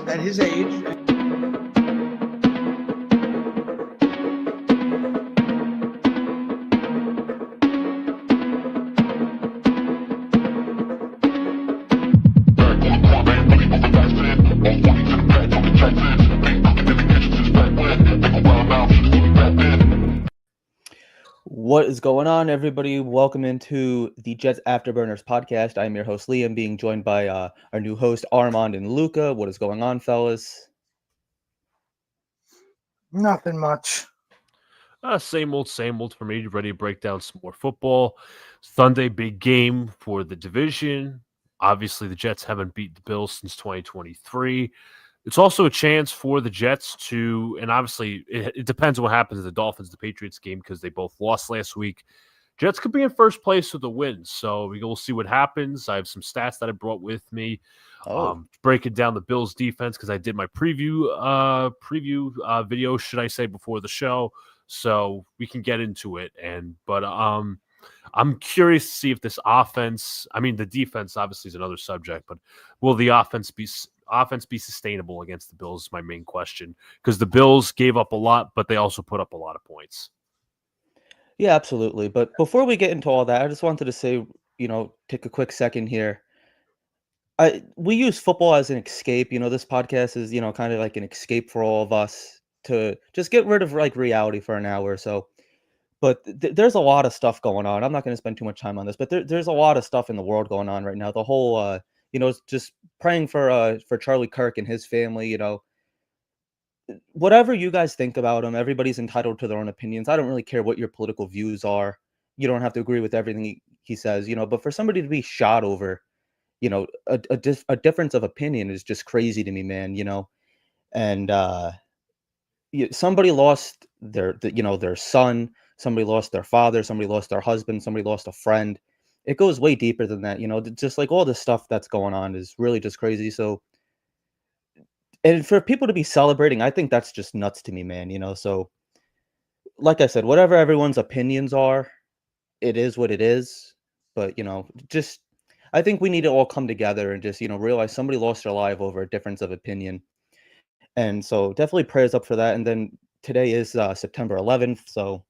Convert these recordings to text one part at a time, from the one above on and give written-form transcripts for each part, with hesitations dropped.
at his age. What is going on, everybody? Welcome into the Jets Afterburners podcast. I'm your host, Liam, being joined by our new host, Armand and Luca. What is going on, fellas? Nothing much. Same old for me. Ready to break down some more football. Sunday, big game for the division. Obviously, the Jets haven't beat the Bills since 2023. It's also a chance for the Jets to, and obviously it depends on what happens to the Dolphins, the Patriots game, because they both lost last week. Jets could be in first place with a win, so we'll see what happens. I have some stats that I brought with me, breaking down the Bills defense because I did my preview video, should I say, before the show, so we can get into it. But I'm curious to see if this offense, the defense obviously is another subject, but will the offense be sustainable against the Bills is my main question, because the Bills gave up a lot, but they also put up a lot of points. Yeah, absolutely. But before we get into all that, I just wanted to say, take a quick second here. We use football as an escape. This podcast is, kind of like an escape for all of us to just get rid of like reality for an hour or so. But there's a lot of stuff going on. I'm not going to spend too much time on this, but there's a lot of stuff in the world going on right now. The whole, just praying for Charlie Kirk and his family. Whatever you guys think about him, everybody's entitled to their own opinions. I don't really care what your political views are. You don't have to agree with everything he says, but for somebody to be shot over, a difference of opinion is just crazy to me, man. And somebody lost their son, somebody lost their father, somebody lost their husband, somebody lost a friend. It goes way deeper than that, just like all the stuff that's going on is really just crazy. So, and for people to be celebrating, I think that's just nuts to me, man. So like I said, whatever everyone's opinions are, it is what it is. But, just, I think we need to all come together and just, realize somebody lost their life over a difference of opinion. And so definitely prayers up for that. And then today is September 11th. So,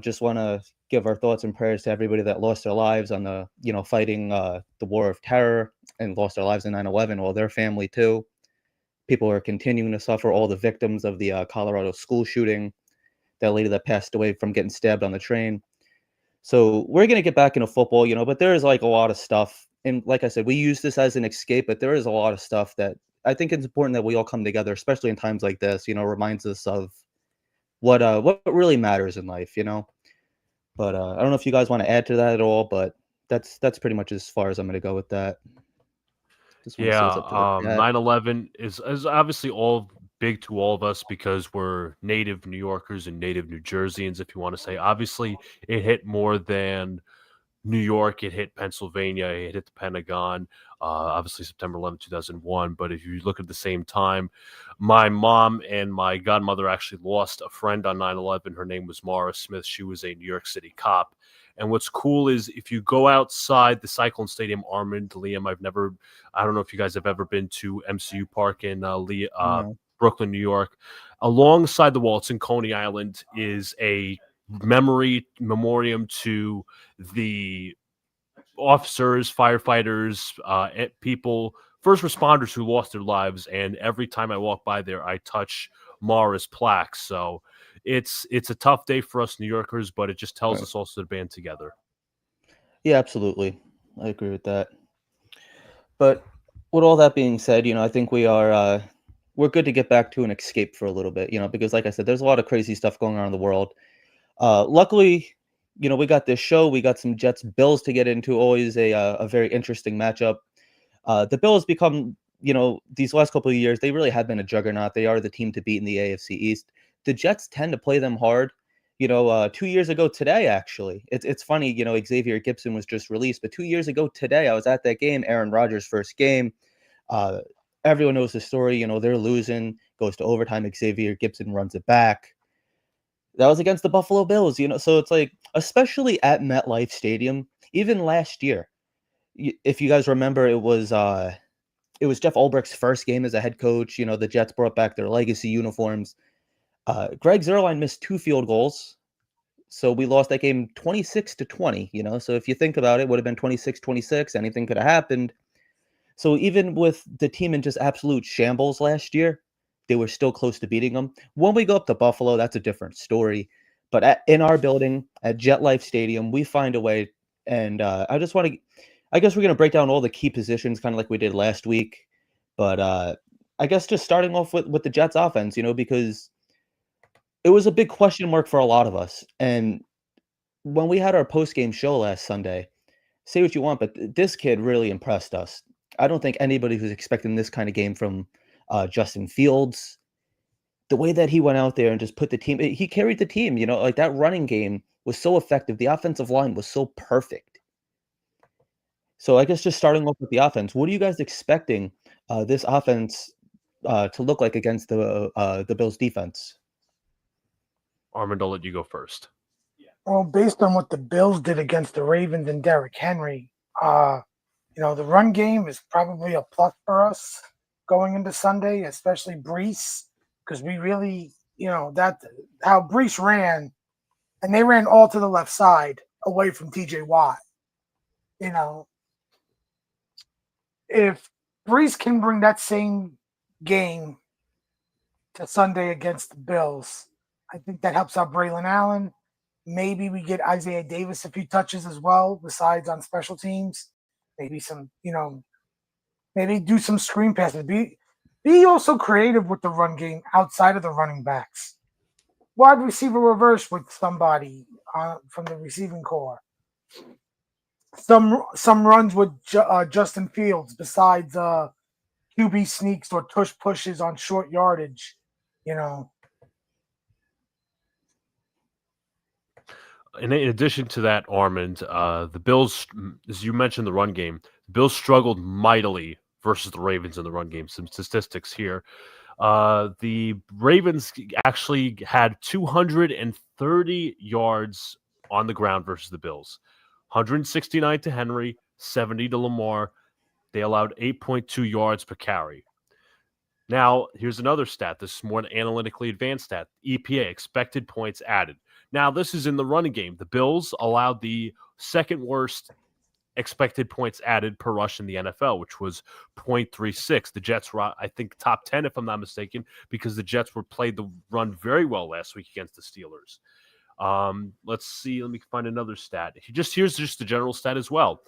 just want to give our thoughts and prayers to everybody that lost their lives on the, fighting the war of terror and lost their lives in 9/11, or their family too. People are continuing to suffer, all the victims of the Colorado school shooting, that lady that passed away from getting stabbed on the train. So we're going to get back into football, but there is like a lot of stuff. And like I said, we use this as an escape, but there is a lot of stuff that I think it's important that we all come together, especially in times like this, reminds us of what really matters in life, But I don't know if you guys want to add to that at all, but that's pretty much as far as I'm going to go with that. Yeah, 9/11 is obviously all big to all of us because we're native New Yorkers and native New Jerseyans, if you want to say. Obviously, it hit more than New York. It hit Pennsylvania. It hit the Pentagon. Obviously, September 11, 2001. But if you look at the same time, my mom and my godmother actually lost a friend on 9/11. Her name was Mara Smith. She was a New York City cop. And what's cool is if you go outside the Cyclone Stadium, Armand, Liam, I don't know if you guys have ever been to MCU Park in Brooklyn, New York. Alongside the wall, it's in Coney Island, is a memoriam to the officers, firefighters, people, first responders who lost their lives. And every time I walk by there, I touch Mara's plaque. So it's a tough day for us New Yorkers, but it just tells us also to band together. Yeah, absolutely. I agree with that. But with all that being said, I think we're good to get back to an escape for a little bit, because like I said, there's a lot of crazy stuff going on in the world. Luckily, we got this show. We got some Jets Bills to get into. Always a very interesting matchup. The Bills become these last couple of years, they really have been a juggernaut. They are the team to beat in the AFC East. The Jets tend to play them hard. 2 years ago today, actually, it's funny, Xavier Gibson was just released, but 2 years ago today, I was at that game, Aaron Rodgers' first game. Everyone knows the story. They're losing, goes to overtime. Xavier Gibson runs it back. That was against the Buffalo Bills, so it's like, especially at MetLife Stadium, even last year, if you guys remember, it was Jeff Ulbricht's first game as a head coach. The Jets brought back their legacy uniforms. Greg Zuerlein missed 2 field goals, so we lost that game 26-20. So if you think about it, it would have been 26-26. Anything could have happened. So even with the team in just absolute shambles last year, they were still close to beating them. When we go up to Buffalo, that's a different story. But in our building at Jet Life Stadium, we find a way. And I guess we're going to break down all the key positions, kind of like we did last week. But I guess just starting off with the Jets offense, because it was a big question mark for a lot of us. And when we had our post-game show last Sunday, say what you want, but this kid really impressed us. I don't think anybody was expecting this kind of game from Justin Fields. The way that he went out there and just put the team, he carried the team, like that running game was so effective. The offensive line was so perfect. So I guess just starting off with the offense, what are you guys expecting this offense to look like against the Bills defense? Armand, I'll let you go first. Well, based on what the Bills did against the Ravens and Derrick Henry, the run game is probably a plus for us going into Sunday, especially Brees, because we really, that how Brees ran, and they ran all to the left side away from TJ Watt. If Brees can bring that same game to Sunday against the Bills, I think that helps out Braylon Allen. Maybe we get Isaiah Davis a few touches as well, besides on special teams. Maybe some, maybe do some screen passes. Be also creative with the run game outside of the running backs. Wide receiver reverse with somebody from the receiving core. Some runs with Justin Fields besides QB sneaks or tush pushes on short yardage. In addition to that, Armand, the Bills, as you mentioned, the run game, the Bills struggled mightily versus the Ravens in the run game. Some statistics here. The Ravens actually had 230 yards on the ground versus the Bills. 169 to Henry, 70 to Lamar. They allowed 8.2 yards per carry. Now, here's another stat. This is more an analytically advanced stat. EPA, expected points added. Now, this is in the running game. The Bills allowed the second worst expected points added per rush in the NFL, which was 0.36. The Jets were, I think, top 10, if I'm not mistaken, because the Jets played the run very well last week against the Steelers. Let's see. Let me find another stat. Here's just the general stat as well.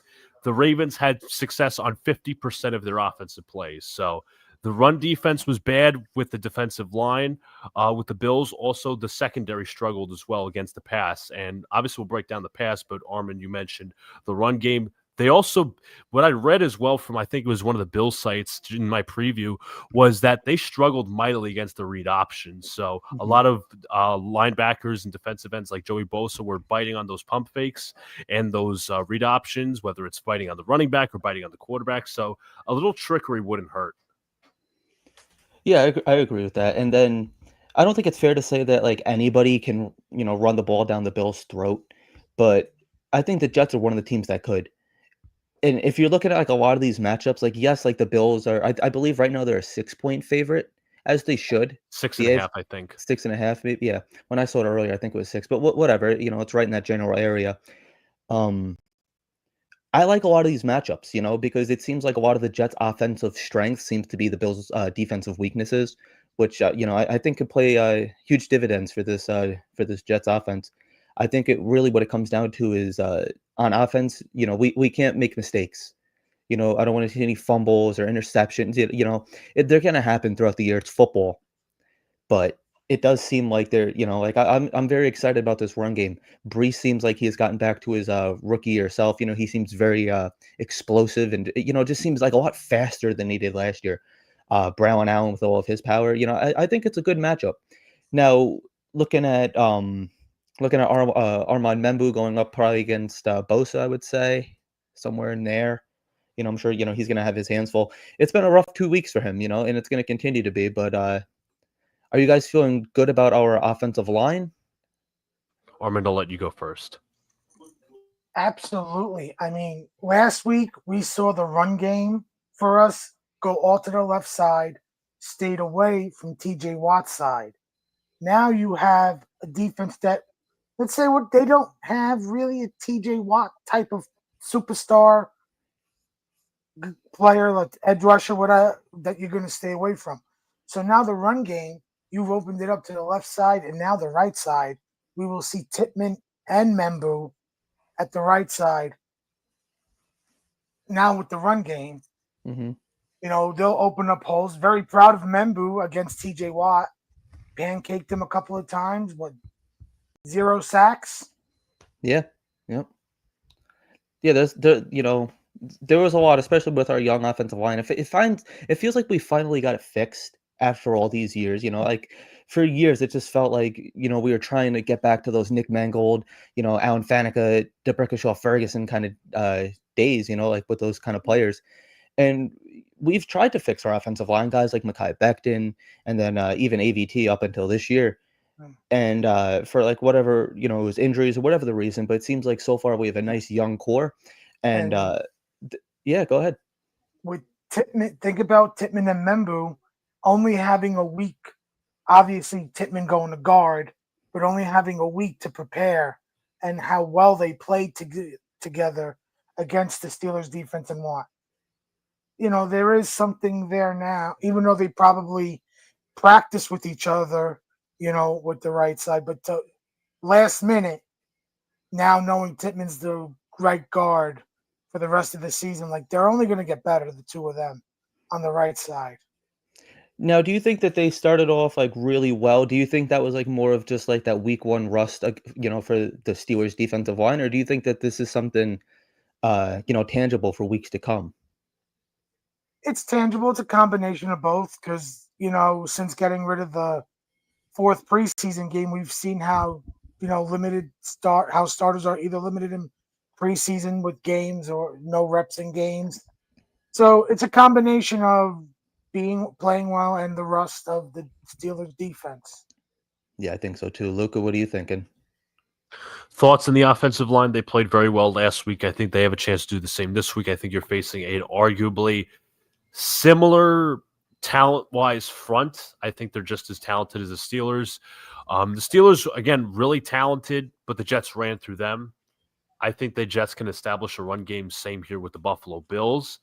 The Ravens had success on 50% of their offensive plays. So the run defense was bad with the defensive line. With the Bills, also the secondary struggled as well against the pass. And obviously we'll break down the pass, but Armin, you mentioned the run game. They also, what I read as well from, I think it was one of the Bills sites in my preview, was that they struggled mightily against the read options. So a lot of linebackers and defensive ends like Joey Bosa were biting on those pump fakes and those read options, whether it's biting on the running back or biting on the quarterback. So a little trickery wouldn't hurt. Yeah, I agree with that. And then I don't think it's fair to say that like anybody can, run the ball down the Bills' throat, but I think the Jets are one of the teams that could. And if you're looking at like a lot of these matchups, like yes, like the Bills are, I believe right now they're a 6-point favorite, as they should. 6.5, I think. 6.5, maybe. Yeah. When I saw it earlier, I think it was 6. But whatever, it's right in that general area. I like a lot of these matchups, because it seems like a lot of the Jets' offensive strength seems to be the Bills' defensive weaknesses, which I think could play huge dividends for this Jets offense. I think what it comes down to is on offense, we can't make mistakes. I don't want to see any fumbles or interceptions. They're going to happen throughout the year. It's football, but it does seem like they're, like I'm very excited about this run game. Brees seems like he has gotten back to his rookie year self. He seems very explosive, and it just seems like a lot faster than he did last year. Brown Allen with all of his power. I think it's a good matchup. Now looking at Armand Membu going up probably against Bosa, I would say somewhere in there. I'm sure he's going to have his hands full. It's been a rough 2 weeks for him, and it's going to continue to be. But are you guys feeling good about our offensive line? Armand, I'll let you go first. Absolutely. I mean, last week we saw the run game for us go all to the left side, stayed away from TJ Watt's side. Now you have a defense that, let's say, what they don't have really a TJ Watt type of superstar player, like edge rusher, whatever, that you're going to stay away from. So now the run game, you've opened it up to the left side, and now the right side, we will see Tippmann and Membu at the right side. Now with the run game, Mm-hmm. They'll open up holes. Very proud of Membu against TJ Watt. Pancaked him a couple of times. 0 sacks? Yeah. Yep. Yeah, there was a lot, especially with our young offensive line. It feels like we finally got it fixed after all these years. Like for years, it just felt like we were trying to get back to those Nick Mangold, Alan Faneca, DeBrickashaw, Ferguson kind of days. Like with those kind of players, and we've tried to fix our offensive line, guys like Mekhi Becton, and then even AVT up until this year. And for like whatever, it was injuries or whatever the reason, but it seems like so far we have a nice young core. And yeah, go ahead. With Tippmann, think about Tippmann and Membu only having a week. Obviously, Tippmann going to guard, but only having a week to prepare, and how well they played together against the Steelers defense and what. There is something there now, even though they probably practice with each other, with the right side. But last minute, now knowing Tippmann's the right guard for the rest of the season, like they're only going to get better, the two of them on the right side. Now, do you think that they started off like really well? Do you think that was like more of just like that week one rust, for the Steelers defensive line, or do you think that this is something, tangible for weeks to come? It's tangible. It's a combination of both because, since getting rid of the fourth preseason game, we've seen how, how starters are either limited in preseason with games or no reps in games. So it's a combination of playing well and the rust of the Steelers defense. Yeah, I think so too. Luca, what are you thinking? Thoughts on the offensive line? They played very well last week. I think they have a chance to do the same this week. I think you're facing an arguably similar talent-wise front. I think they're just as talented as the Steelers. The Steelers, again, really talented, but the Jets ran through them. I think the Jets can establish a run game. Same here with the Buffalo Bills.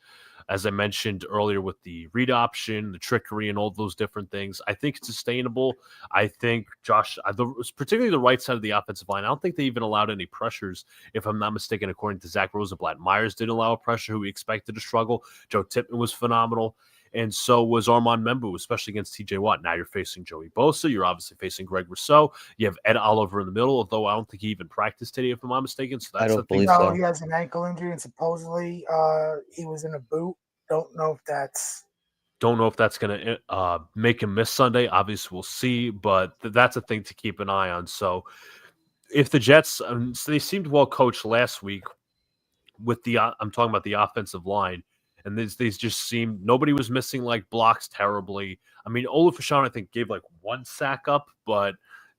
As I mentioned earlier with the read option, the trickery, and all those different things, I think it's sustainable. I think particularly the right side of the offensive line, I don't think they even allowed any pressures, if I'm not mistaken, according to Zach Rosenblatt. Myers didn't allow a pressure, who we expected to struggle. Joe Tippmann was phenomenal. And so was Armand Membu, especially against TJ Watt. Now you're facing Joey Bosa. You're obviously facing Greg Rousseau. You have Ed Oliver in the middle, although I don't think he even practiced today, if I'm not mistaken. So that's I don't believe so. He has an ankle injury, and supposedly he was in a boot. Don't know if that's going to make him miss Sunday. Obviously, we'll see, but that's a thing to keep an eye on. So if the Jets, so they seemed well coached last week with I'm talking about the offensive line. And these just seemed, nobody was missing like blocks terribly. I mean, Olafashon, I think, gave like one sack up, but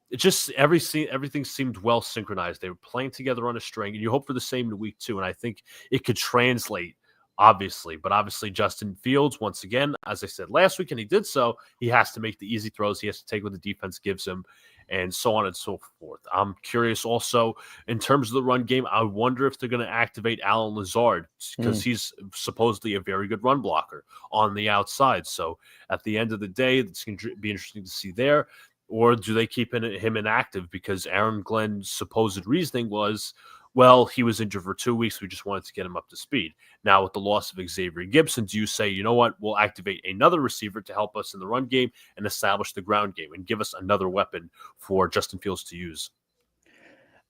it just everything seemed well synchronized. They were playing together on a string, and you hope for the same in week 2. And I think it could translate, obviously. But obviously, Justin Fields, once again, as I said last week, and he did so, he has to make the easy throws. He has to take what the defense gives him, and so on and so forth. I'm curious also in terms of the run game. I wonder if they're going to activate Alan Lazard because he's supposedly a very good run blocker on the outside. So at the end of the day, it's going to be interesting to see there. Or do they keep him inactive because Aaron Glenn's supposed reasoning was, well, he was injured for 2 weeks. We just wanted to get him up to speed. Now, with the loss of Xavier Gibson, do you say, you know what, we'll activate another receiver to help us in the run game and establish the ground game and give us another weapon for Justin Fields to use?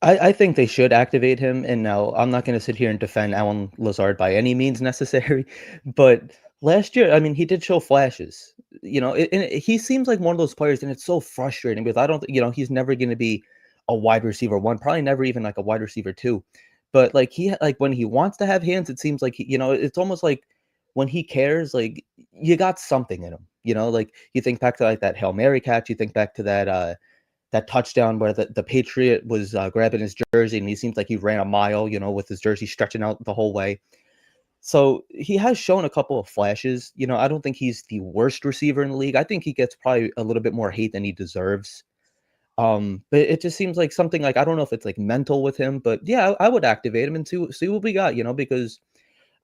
I think they should activate him. And now I'm not going to sit here and defend Alan Lazard by any means necessary. But last year, I mean, he did show flashes. He seems like one of those players, and it's so frustrating because I don't, he's never going to be a wide receiver one, probably never even like a wide receiver two. But like when he wants to have hands, it seems like it's almost like when he cares, like you got something in him. Like you think back to like that Hail Mary catch, you think back to that touchdown where the Patriot was grabbing his jersey and he seems like he ran a mile, with his jersey stretching out the whole way. So he has shown a couple of flashes. I don't think he's the worst receiver in the league. I think he gets probably a little bit more hate than he deserves. But it just seems like something like, I don't know if it's like mental with him, but yeah, I would activate him and see what we got, because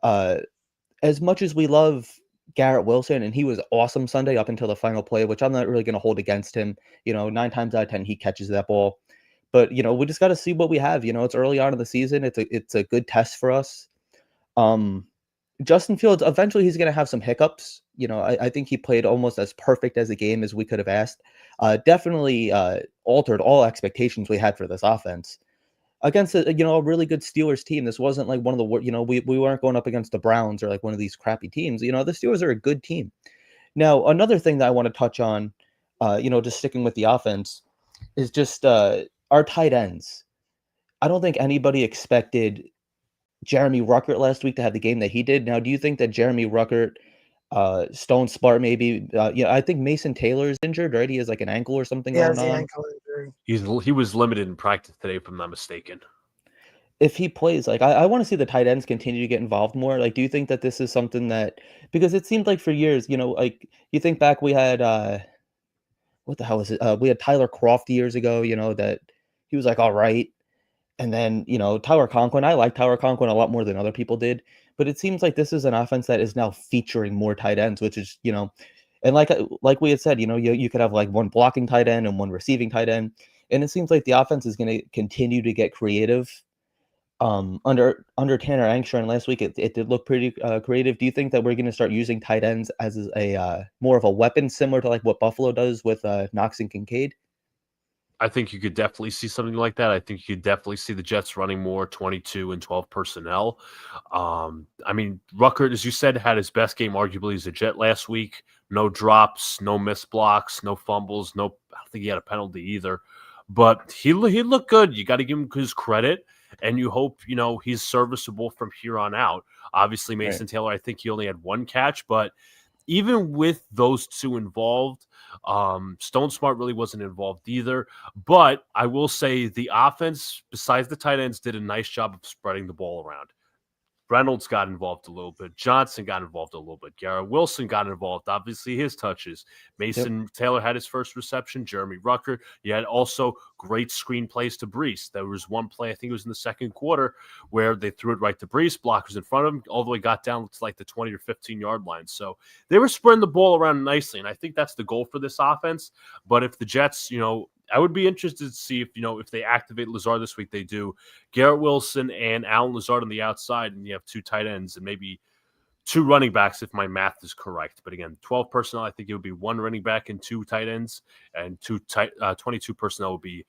as much as we love Garrett Wilson, and he was awesome Sunday up until the final play, which I'm not really going to hold against him. 9 times out of 10, he catches that ball. But, we just got to see what we have. It's early on in the season. It's a good test for us. Justin Fields, eventually he's going to have some hiccups. I think he played almost as perfect as a game as we could have asked. Definitely altered all expectations we had for this offense. Against a really good Steelers team. This wasn't like one of the we weren't going up against the Browns or like one of these crappy teams. The Steelers are a good team. Now, another thing that I want to touch on, just sticking with the offense, is just our tight ends. I don't think anybody expected Jeremy Ruckert last week to have the game that he did. Now, do you think that Jeremy Ruckert, Stone Spark maybe, I think Mason Taylor is injured, right? He has like an ankle or something going on. Ankle injury. He was limited in practice today, if I'm not mistaken. If he plays, like I want to see the tight ends continue to get involved more. Like, do you think that this is something that, because it seemed like for years, like you think back, we had what the hell is it? We had Tyler Croft years ago, that he was like all right, and then Tyler Conklin. I like Tyler Conklin a lot more than other people did, but it seems like this is an offense that is now featuring more tight ends, which is and like we had said, you could have like one blocking tight end and one receiving tight end, and it seems like the offense is going to continue to get creative. Under Tanner Angstrom last week, it did look pretty creative. Do you think that we're going to start using tight ends as a more of a weapon, similar to like what Buffalo does with Knox and Kincaid? I think you could definitely see something like that. I think you could definitely see the Jets running more 22 and 12 personnel. I mean, Ruckert, as you said, had his best game arguably as a Jet last week. No drops, no missed blocks, no fumbles. I don't think he had a penalty either. But he looked good. You got to give him his credit. And you hope, he's serviceable from here on out. Obviously, Mason Taylor, I think he only had one catch. But even with those two involved, Stone Smart really wasn't involved either. But I will say the offense, besides the tight ends, did a nice job of spreading the ball around. Reynolds got involved a little bit. Johnson got involved a little bit. Garrett Wilson got involved. Obviously, his touches. Mason Taylor had his first reception. Jeremy Ruckert. You had also great screen plays to Brees. There was one play, I think it was in the second quarter, where they threw it right to Brees. Blockers in front of him, all the way got down to like the 20 or 15-yard line. So they were spreading the ball around nicely, and I think that's the goal for this offense. But if the Jets, I would be interested to see if they activate Lazard this week. They do Garrett Wilson and Alan Lazard on the outside, and you have two tight ends and maybe two running backs if my math is correct. But again, 12 personnel, I think it would be one running back and two tight ends, and 22 personnel would be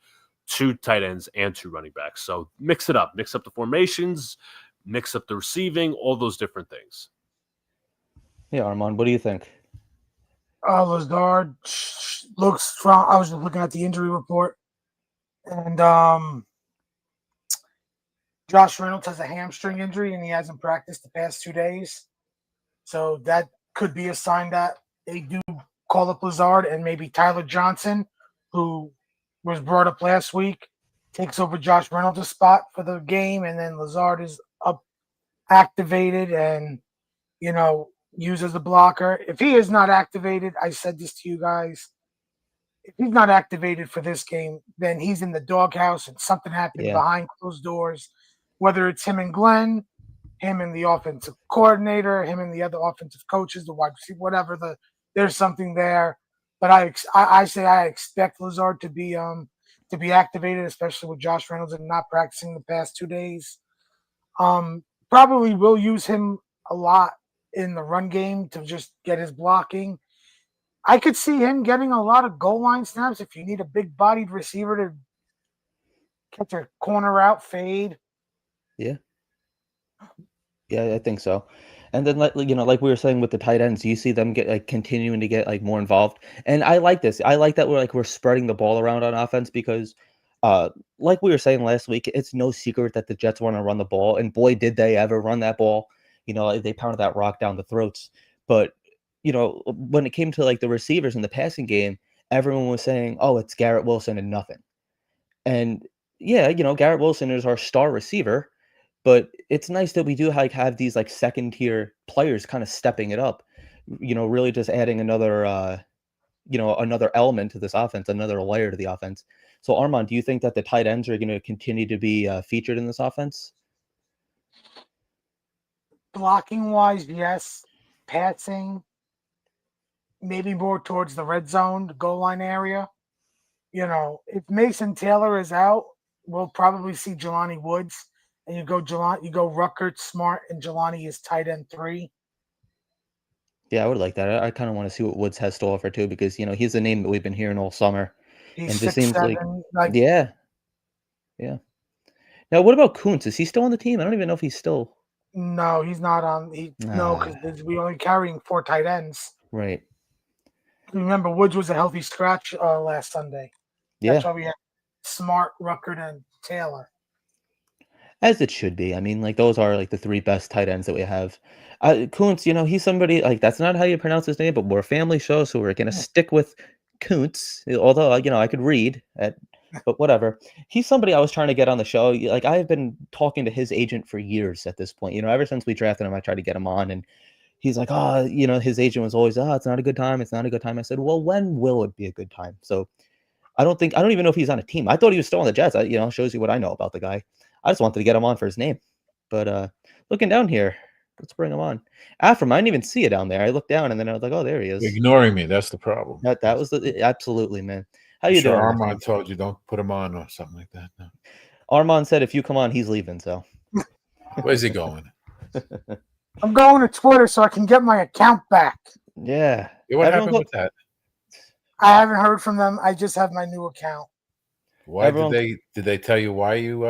two tight ends and two running backs. So mix it up, mix up the formations, mix up the receiving, all those different things. Yeah, Armand, what do you think? Lazard looks strong. I was just looking at the injury report, and Josh Reynolds has a hamstring injury, and he hasn't practiced the past 2 days. So that could be a sign that they do call up Lazard, and maybe Tyler Johnson, who was brought up last week, takes over Josh Reynolds' spot for the game, and then Lazard is up activated and, used as a blocker. If he is not activated, I said this to you guys, if he's not activated for this game, then he's in the doghouse and something happened behind closed doors, whether it's him and Glenn, him and the offensive coordinator, him and the other offensive coaches, the wide receiver, whatever. There's something there. But I say I expect Lazard to to be activated, especially with Josh Reynolds and not practicing the past 2 days. Probably will use him a lot in the run game to just get his blocking. I could see him getting a lot of goal line snaps if you need a big bodied receiver to catch a corner out fade. Yeah. Yeah, I think so. And then, like like we were saying with the tight ends, you see them get continuing to get more involved. And I like this. I like that we're spreading the ball around on offense because, like we were saying last week, it's no secret that the Jets want to run the ball, and boy, did they ever run that ball. They pounded that rock down the throats. But when it came to the receivers in the passing game, everyone was saying, "Oh, it's Garrett Wilson and nothing." And yeah, Garrett Wilson is our star receiver. But it's nice that we do have these second tier players kind of stepping it up, really just adding another another element to this offense, another layer to the offense. So Armand, do you think that the tight ends are going to continue to be featured in this offense? Blocking wise, yes. Passing, maybe more towards the red zone, the goal line area. If Mason Taylor is out, we'll probably see Jelani Woods. And you go Ruckert, Smart, and Jelani is tight end 3. Yeah, I would like that. I kind of want to see what Woods has to offer too, because he's a name that we've been hearing all summer. He's and just 6'7", seems yeah. Now, what about Kuntz? Is he still on the team? I don't even know if he's still. No, he's not on. No, because we only carrying 4 tight ends. Right. Remember, Woods was a healthy scratch last Sunday. That's why we had Smart, Ruckert, and Taylor. As it should be. I mean, those are the 3 best tight ends that we have. Kuntz, he's somebody that's not how you pronounce his name, but we're a family show, so we're gonna stick with Kuntz. Although I could read but whatever. He's somebody I was trying to get on the show. I've been talking to his agent for years at this point. Ever since we drafted him, I tried to get him on, and he's like, oh, his agent was always, oh, it's not a good time. It's not a good time. I said, well, when will it be a good time? So I don't even know if he's on a team. I thought he was still on the Jets. Shows you what I know about the guy. I just wanted to get him on for his name. But looking down here, let's bring him on. Afram, I didn't even see it down there. I looked down and then I was like, oh, there he is. You're ignoring me. That's the problem. That was absolutely, man. How you doing? Armand told you don't put him on or something like that. No. Armand said if you come on, he's leaving. So where's he going? I'm going to Twitter so I can get my account back. Yeah. What happened with that? I haven't heard from them. I just have my new account. Why did they tell you why you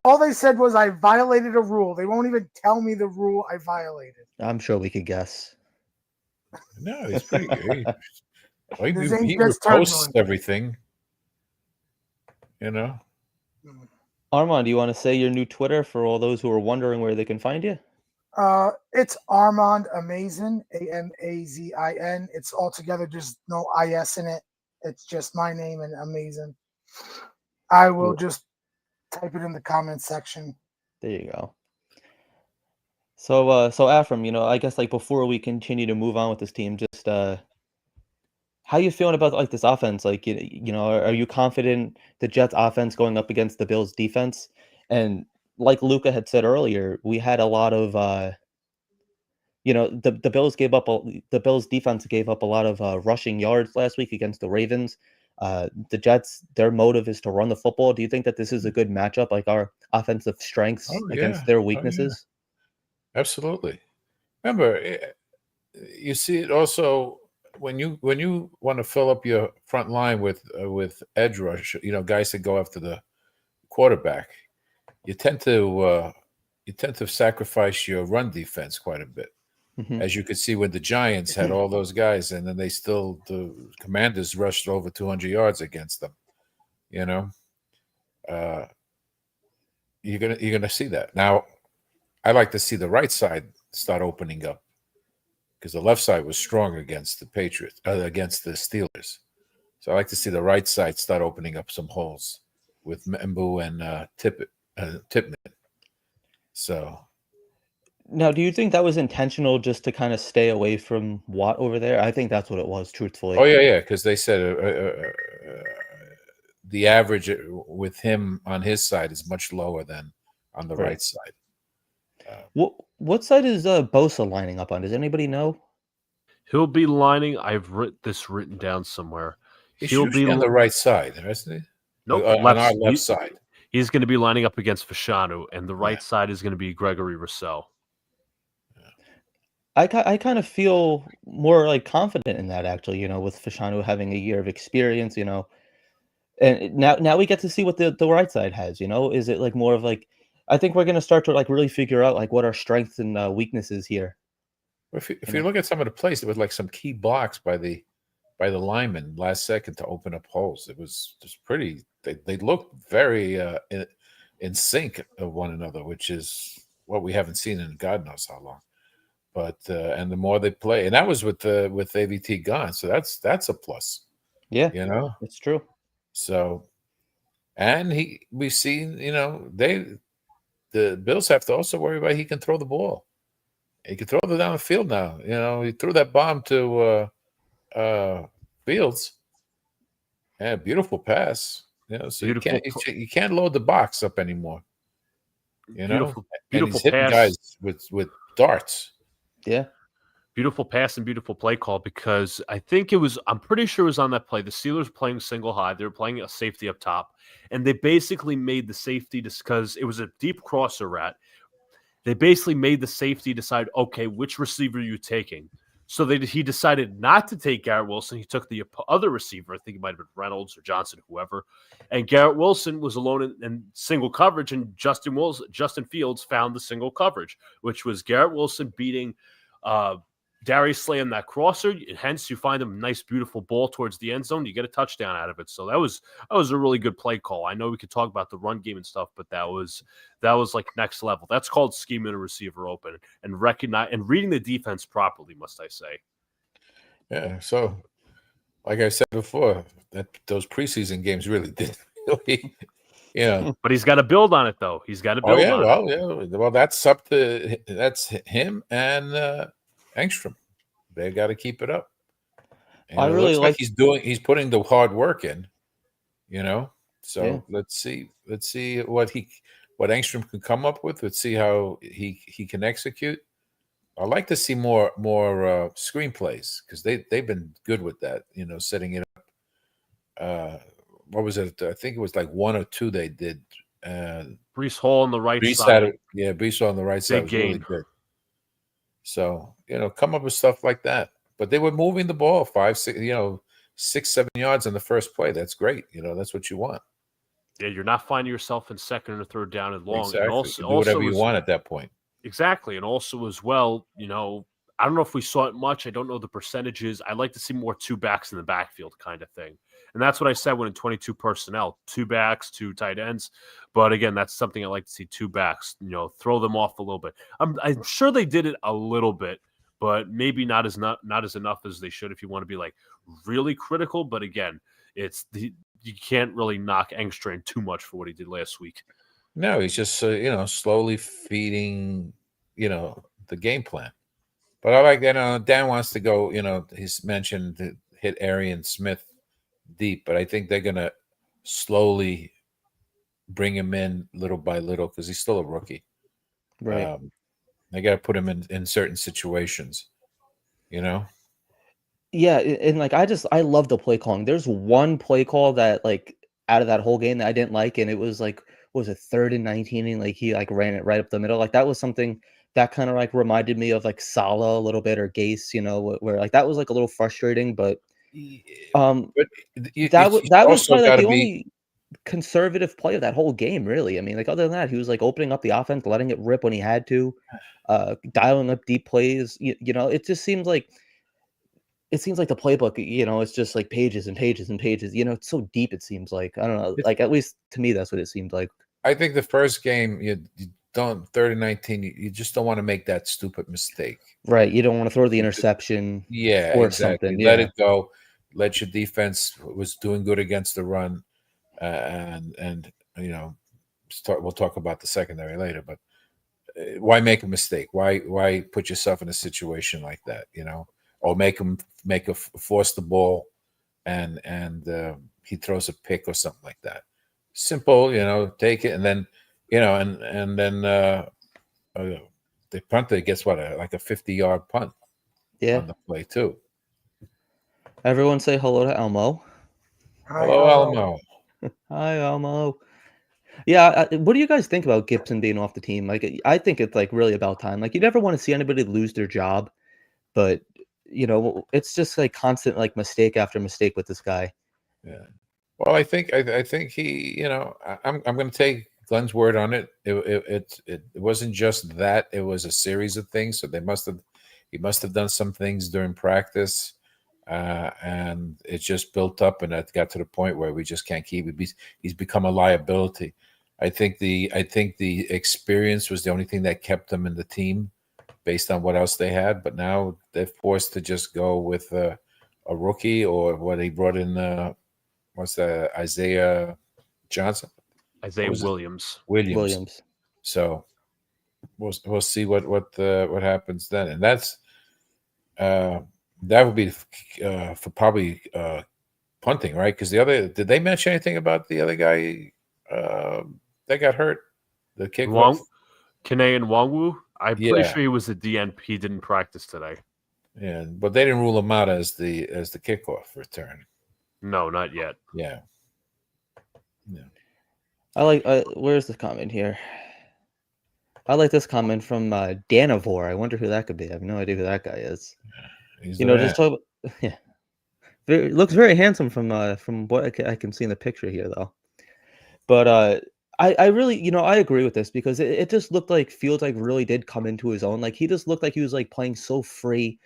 all they said was I violated a rule. They won't even tell me the rule I violated. I'm sure we could guess. No, he's pretty good. He reposts everything. Armand, do you want to say your new Twitter for all those who are wondering where they can find you? It's Armand Amazin, Amazin. It's all together, just no IS in it. It's just my name and Amazin. I will just type it in the comments section. There you go. So Afram, I guess before we continue to move on with this team, just how you feeling about this offense? Are you confident the Jets offense going up against the Bills defense? And like Luca had said earlier, we had a lot of the Bills defense gave up a lot of rushing yards last week against the Ravens. The Jets, their motive is to run the football. Do you think that this is a good matchup, our offensive strengths against their weaknesses? Oh, yeah. Absolutely. Remember, you see it also when you want to fill up your front line with edge rush, guys that go after the quarterback, you tend to sacrifice your run defense quite a bit. Mm-hmm. As you could see when the Giants had all those guys, and then the Commanders rushed over 200 yards against them. You're gonna see that. Now, I like to see the right side start opening up because the left side was strong against the Patriots, against the Steelers. So I like to see the right side start opening up some holes with M'Mbu and Tipman. So. Now, do you think that was intentional just to kind of stay away from Watt over there? I think that's what it was, truthfully. Oh, yeah, because they said the average with him on his side is much lower than on the right side. What side is Bosa lining up on? Does anybody know? He'll be lining. I've written down somewhere. He's He'll usually be on the right side, isn't he? nope, On our left side. He's going to be lining up against Fashanu, and the right Yeah. side is going to be Gregory Rousseau. I kind of feel more like confident in that actually, with Fashanu having a year of experience, and now we get to see what the right side has, is it like more of like, I think we're going to start to like really figure out like what our strengths and weaknesses here. If you look at some of the plays, there was like some key blocks by the lineman last second to open up holes. It was just pretty. They looked very in sync of one another, which is what we haven't seen in God knows how long. But and the more they play, and that was with AVT gone, so that's a plus. Yeah, it's true. So, and we've seen, the Bills have to also worry about he can throw the ball. He can throw it down the field now. He threw that bomb to Fields. Yeah, beautiful pass. So you can't load the box up anymore. Beautiful and he's hitting pass. guys with darts. Yeah. Beautiful pass and beautiful play call, because I'm pretty sure it was on that play. The Steelers playing single high. They were playing a safety up top, and they basically made the safety because it was a deep crosser route. They basically made the safety decide, okay, which receiver are you taking? So he decided not to take Garrett Wilson. He took the other receiver. I think it might have been Reynolds or Johnson, whoever. And Garrett Wilson was alone in single coverage, and Justin Fields found the single coverage, which was Garrett Wilson beating Darius Slay on that crosser. Hence, you find a nice, beautiful ball towards the end zone. You get a touchdown out of it. So that was a really good play call. I know we could talk about the run game and stuff, but that was like next level. That's called scheming a receiver open and reading the defense properly, must I say. Yeah. So, like I said before, those preseason games really did. But he's got to build on it, though. He's got to build on it. Well, that's him and Engstrom. They got to keep it up. And I really looks like he's putting the hard work in, So Yeah. let's see what Engstrom can come up with. Let's see how he can execute. I'd like to see more screenplays, because they've been good with that, setting it up. What was it? I think it was like 1 or 2 they did. Breece Hall on the right side. Breece Hall on the right side was really good. So, come up with stuff like that. But they were moving the ball 5, 6, 7 yards in the first play. That's great. That's what you want. Yeah, you're not finding yourself in second or third down and long. Exactly. And you can do whatever you want at that point. Exactly. And also as well, I don't know if we saw it much. I don't know the percentages. I'd like to see more 2 backs in the backfield kind of thing. And that's what I said when in 22 personnel, 2 backs, 2 tight ends. But again, that's something I like to see, 2 backs, throw them off a little bit. I'm sure they did it a little bit, but maybe not as enough as they should if you want to be like really critical. But again, you can't really knock Engstrom too much for what he did last week. No, he's just slowly feeding the game plan. But I like that. Dan wants to go. He's mentioned to hit Arian Smith deep, but I think they're gonna slowly bring him in little by little, because he's still a rookie. Right. They got to put him in certain situations. Yeah, and like I love the play calling. There's one play call that like out of that whole game that I didn't like, and it was like, what was it, 3rd and 19, and like he like ran it right up the middle. Like that was something that kind of like reminded me of like Salah a little bit, or Gase, where like that was like a little frustrating, but that was probably like the only conservative play of that whole game, really. I mean, like other than that, he was like opening up the offense, letting it rip when he had to, dialing up deep plays. It just seems like the playbook, it's just like pages and pages and pages. It's so deep. It seems like, I don't know, like at least to me, that's what it seemed like. I think the first game, you don't 3rd and 19. You just don't want to make that stupid mistake. Right. You don't want to throw the interception. Yeah, or exactly. something. Let it go. Let your defense was doing good against the run, and we'll talk about the secondary later. But why make a mistake? Why put yourself in a situation like that? Or force the ball, and he throws a pick or something like that. Simple, take it, and then and then the punter gets like a 50-yard punt. Yeah. On the play too. Everyone say hello to Elmo. Hello, Elmo. Hi, Elmo. Yeah, what do you guys think about Gibson being off the team? Like, I think it's like really about time. Like, you never want to see anybody lose their job, but it's just like constant like mistake after mistake with this guy. Yeah. Well, I think he, I'm going to take Glenn's word on it. It wasn't just that; it was a series of things. So he must have done some things during practice, and it just built up, and it got to the point where we just can't keep it. He's become a liability. I think the experience was the only thing that kept him in the team, based on what else they had. But now they're forced to just go with a rookie, or what he brought in. What's that? Isaiah Johnson? Isaiah Williams. Williams. So we'll see what happens then, and that would be for probably punting, right? Because did they mention anything about the other guy that got hurt? The kickoff, Kene and Wongwu. I'm pretty sure he was a DNP. He didn't practice today. Yeah, but they didn't rule him out as the kickoff return. No, not yet. Yeah. I like. Where's the comment here? I like this comment from Danivore. I wonder who that could be. I have no idea who that guy is. Just talk. Yeah, looks very handsome from what I can see in the picture here, though. But I really, I agree with this, because it just looked like Fields like really did come into his own. Like, he just looked like he was like playing so free.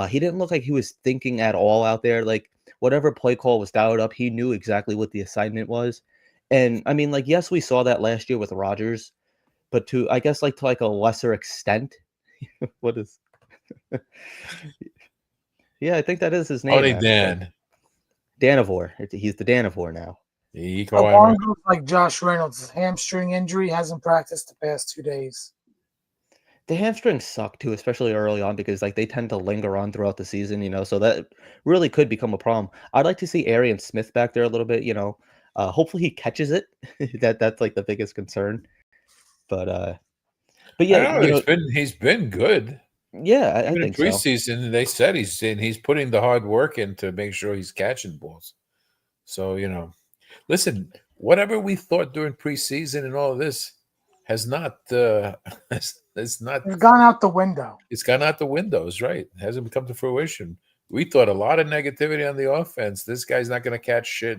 He didn't look like he was thinking at all out there. Like, whatever play call was dialed up, he knew exactly what the assignment was. And I mean, like, yes, we saw that last year with Rodgers, but to a lesser extent. What is? Yeah, I think that is his name. Only Dan. Danivore. He's the Danivore now. Along like Josh Reynolds' hamstring injury, hasn't practiced the past 2 days. The hamstrings suck too, especially early on, because like they tend to linger on throughout the season, so that really could become a problem. I'd like to see Arian Smith back there a little bit, hopefully he catches it. That's like the biggest concern. But yeah, he's been good. Yeah, I think in preseason, so. They said he's putting the hard work in to make sure he's catching balls. So, listen, whatever we thought during preseason and all of this has not it's gone out the window. It's gone out the windows, right? It hasn't come to fruition. We thought a lot of negativity on the offense. This guy's not going to catch shit.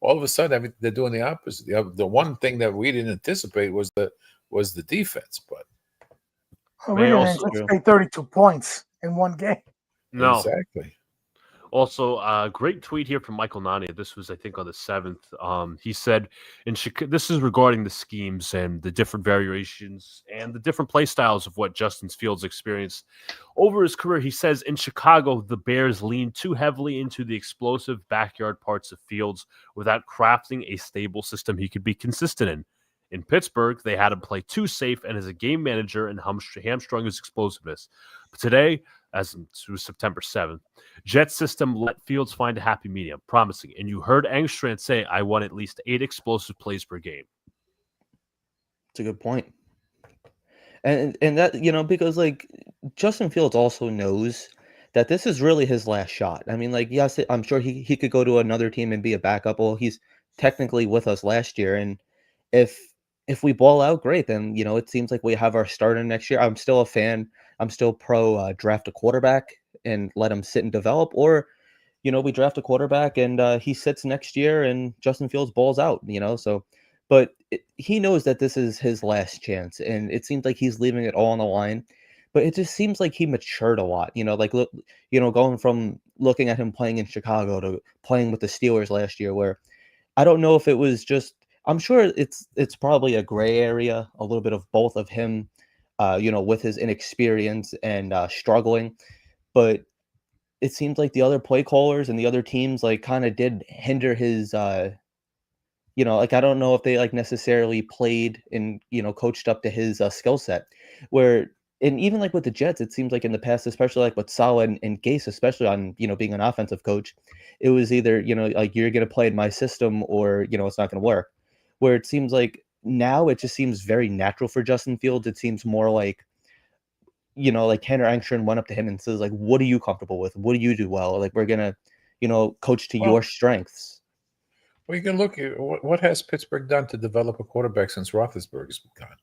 All of a sudden, they're doing the opposite. The one thing that we didn't anticipate was the defense, but we didn't anticipate 32 points in one game. No, exactly. Also, great tweet here from Michael Nani. This was, I think, on the 7th. He said, this is regarding the schemes and the different variations and the different play styles of what Justin Fields experienced over his career. He says, in Chicago, the Bears leaned too heavily into the explosive backyard parts of Fields without crafting a stable system he could be consistent in. In Pittsburgh, they had him play too safe and as a game manager and hamstrung his explosiveness. But today, as it was September 7th, Jets system let Fields find a happy medium, promising. And you heard Engstrand say, I want at least 8 explosive plays per game. It's a good point. And that, because like Justin Fields also knows that this is really his last shot. I mean, like, yes, I'm sure he could go to another team and be a backup. Well, he's technically with us last year. And if we ball out, great, then, it seems like we have our starter next year. I'm still a fan. I'm still pro draft a quarterback and let him sit and develop. Or, we draft a quarterback and he sits next year and Justin Fields balls out, So, but he knows that this is his last chance. And it seems like he's leaving it all on the line. But it just seems like he matured a lot, going from looking at him playing in Chicago to playing with the Steelers last year, where I don't know if it was just, I'm sure it's probably a gray area, a little bit of both of him, with his inexperience and struggling. But it seems like the other play callers and the other teams like kind of did hinder his, like I don't know if they like necessarily played and, coached up to his skill set. And even like with the Jets, it seems like in the past, especially like with Saleh and Gase, especially on, being an offensive coach, it was either, like you're going to play in my system or, it's not going to work. Where it seems like now it just seems very natural for Justin Fields. It seems more like, like Tanner Engstrand went up to him and says, like, what are you comfortable with? What do you do well? Like, we're going to, coach to your strengths. Well, you can look at what has Pittsburgh done to develop a quarterback since Roethlisberger's been gone.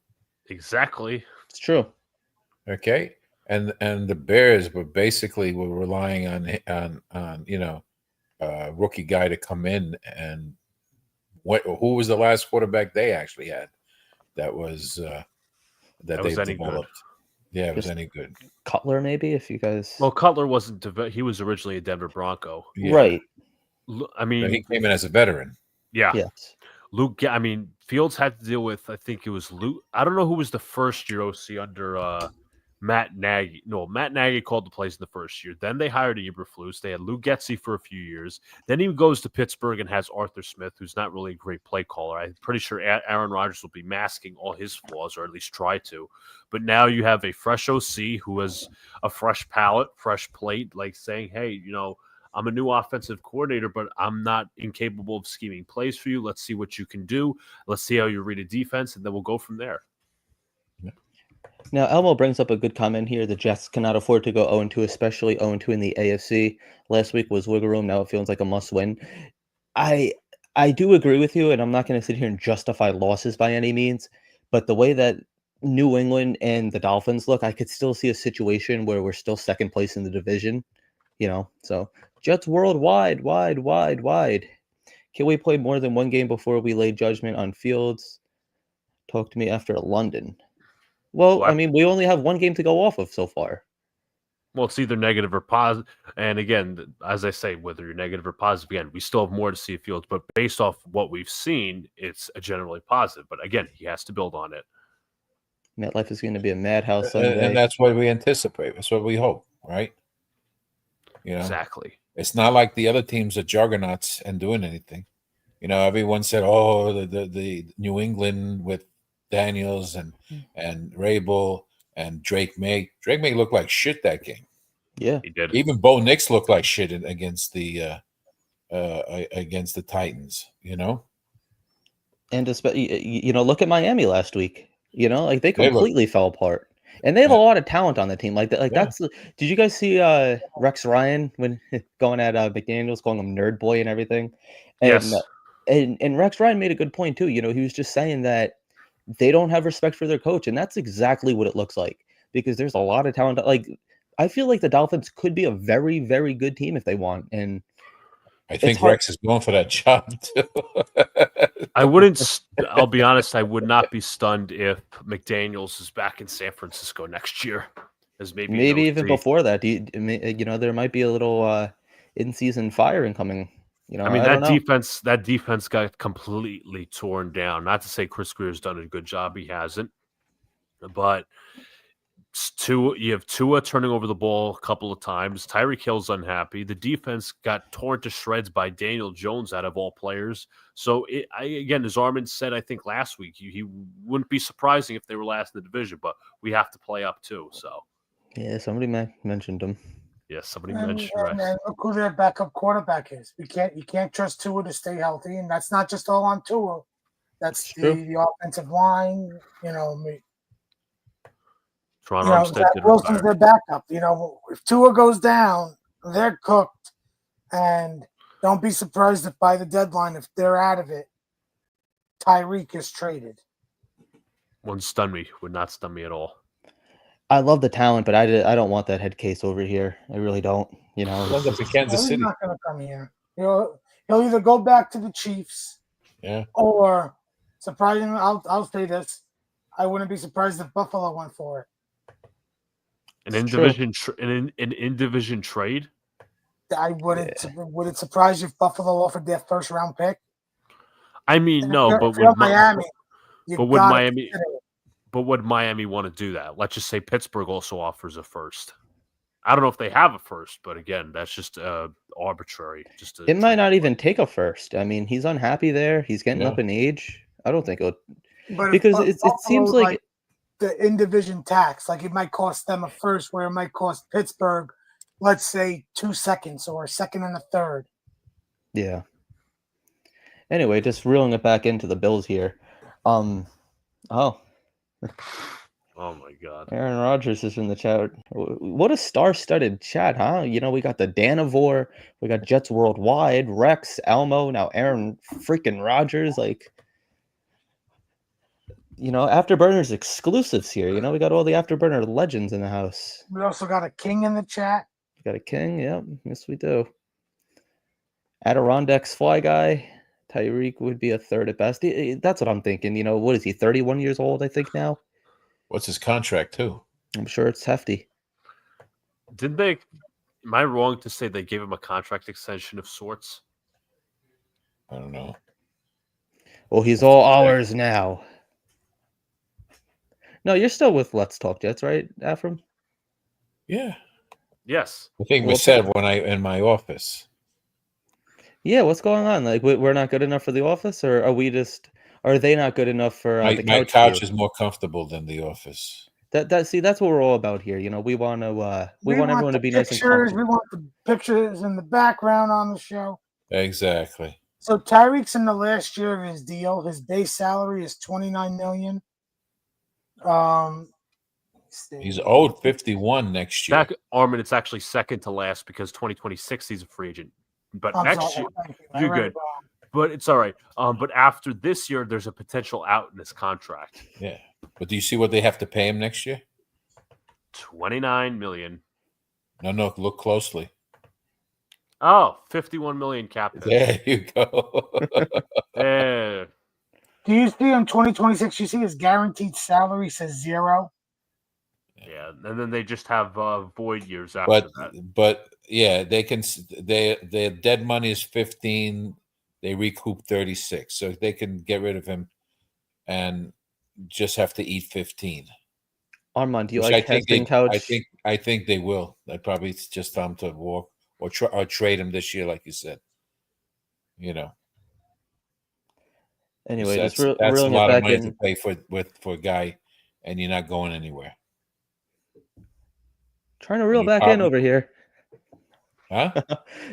Exactly. It's true. Okay, and the Bears were relying on rookie guy to come in, and who was the last quarterback they actually had that was that was they any good. developed? Yeah, it was Just any good. Cutler, maybe, if you guys. Well, Cutler wasn't. He was originally a Denver Bronco. Yeah. Right. I mean, he came in as a veteran. Yeah. Yes. Luke, I mean, Fields had to deal with, I think it was Luke. I don't know who was the first year OC under Matt Nagy. No, Matt Nagy called the plays in the first year. Then they hired Eberflus. They had Lou Getsy for a few years. Then he goes to Pittsburgh and has Arthur Smith, who's not really a great play caller. I'm pretty sure Aaron Rodgers will be masking all his flaws, or at least try to. But now you have a fresh OC who has a fresh palate, fresh plate, like saying, hey, I'm a new offensive coordinator, but I'm not incapable of scheming plays for you. Let's see what you can do. Let's see how you read a defense, and then we'll go from there. Now, Elmo brings up a good comment here. The Jets cannot afford to go 0-2, especially 0-2 in the AFC. Last week was wiggle room. Now it feels like a must-win. I do agree with you, and I'm not going to sit here and justify losses by any means, but the way that New England and the Dolphins look, I could still see a situation where we're still second place in the division. So Jets worldwide, wide. Can we play more than one game before we lay judgment on Fields? Talk to me after London. Well, I mean, we only have one game to go off of so far. Well, it's either negative or positive. And again, as I say, whether you're negative or positive, again, we still have more to see at Fields. But based off what we've seen, it's a generally positive. But again, he has to build on it. MetLife is going to be a madhouse Sunday. And that's what we anticipate. That's what we hope, right? Exactly. It's not like the other teams are juggernauts and doing anything. Everyone said, "Oh, the New England with Daniels and Rabel and Drake May." Drake May looked like shit that game. Yeah, he did. Even Bo Nix looked like shit against the Titans. And look at Miami last week. They completely fell apart. And they have a lot of talent on the team. Did you guys see Rex Ryan when going at McDaniels, calling him nerd boy and everything? And, yes. And Rex Ryan made a good point too. He was just saying that they don't have respect for their coach, and that's exactly what it looks like, because there's a lot of talent. I feel like the Dolphins could be a very, very good team if they want. And I think Rex is going for that job too. I'll be honest, I would not be stunned if McDaniels is back in San Francisco next year. As maybe even before that. There might be a little in-season firing coming. That defense got completely torn down. Not to say Chris Greer's done a good job. He hasn't. But you have Tua turning over the ball a couple of times. Tyreek Hill's unhappy. The defense got torn to shreds by Daniel Jones out of all players. So, again, as Armin said, I think last week, he wouldn't be surprising if they were last in the division, but we have to play up too. So, yeah, somebody mentioned him. Yeah, somebody mentioned Rex. And look who their backup quarterback is. You can't trust Tua to stay healthy, and that's not just all on Tua. That's the offensive line. Zach Wilson's their backup. If Tua goes down, they're cooked, and don't be surprised if by the deadline, if they're out of it, Tyreek is traded. Would not stun me at all. I love the talent, but I don't want that head case over here. I really don't. Kansas City. He's not going to come here. He'll either go back to the Chiefs, or surprisingly, I'll say this: I wouldn't be surprised if Buffalo went for it. An in-division trade? I wouldn't. Would it surprise you if Buffalo offered their first round pick? I mean, no, but would Miami? But would Miami want to do that? Let's just say Pittsburgh also offers a first. I don't know if they have a first, but again, that's just arbitrary. It might not even take a first. I mean, he's unhappy there. He's getting up in age. I don't think it'll. Because it seems like the in-division tax, it might cost them a first, where it might cost Pittsburgh, let's say, 2 seconds or a second and a third. Yeah. Anyway, just reeling it back into the Bills here. Oh my God. Aaron Rodgers is in the chat. What a star-studded chat, huh? You know, we got the Danivore, we got Jets Worldwide, Rex, Elmo, now Aaron freaking Rodgers. Like, you know, Afterburners exclusives here. You know, we got all the Afterburner legends in the house. We also got a king in the chat. We got a king, yep. Yes, we do. Adirondacks Fly Guy. Tyreek would be a third at best. That's what I'm thinking. You know, what is he, 31 years old, I think now? What's his contract too? I'm sure it's hefty. Did they? Am I wrong to say they gave him a contract extension of sorts? I don't know. Well, he's all ours now. No, you're still with Let's Talk Jets, right, Afram? Yeah. Yes. I think was said when I in my office. Yeah, what's going on? Like, we're not good enough for the office, or are they not good enough for the couch? My couch is more comfortable than the office. That's what we're all about here. You know, we want everyone to be nice and comfortable. We want the pictures in the background on the show. Exactly. So Tyreek's in the last year of his deal. His base salary is $29 million. He's owed 51 next year. Armin, it's actually second to last because 2026 he's a free agent. But next year, you're good. But it's all right. But after this year, there's a potential out in this contract. Yeah. But do you see what they have to pay him next year? $29 million. No, look closely. Oh, $51 million cap. There you go. Yeah. Do you see in 2026? You see his guaranteed salary says 0. Yeah, and then they just have void years after that. But yeah, they can. Their dead money is 15. They recoup 36, so they can get rid of him, and just have to eat 15. Armand, do you like testing couch? I think they will. They probably it's just time to walk or trade him this year, like you said. You know. Anyway, that's reeling a lot of money in. to pay for a guy, and you're not going anywhere. Trying to reel back in over here. Huh?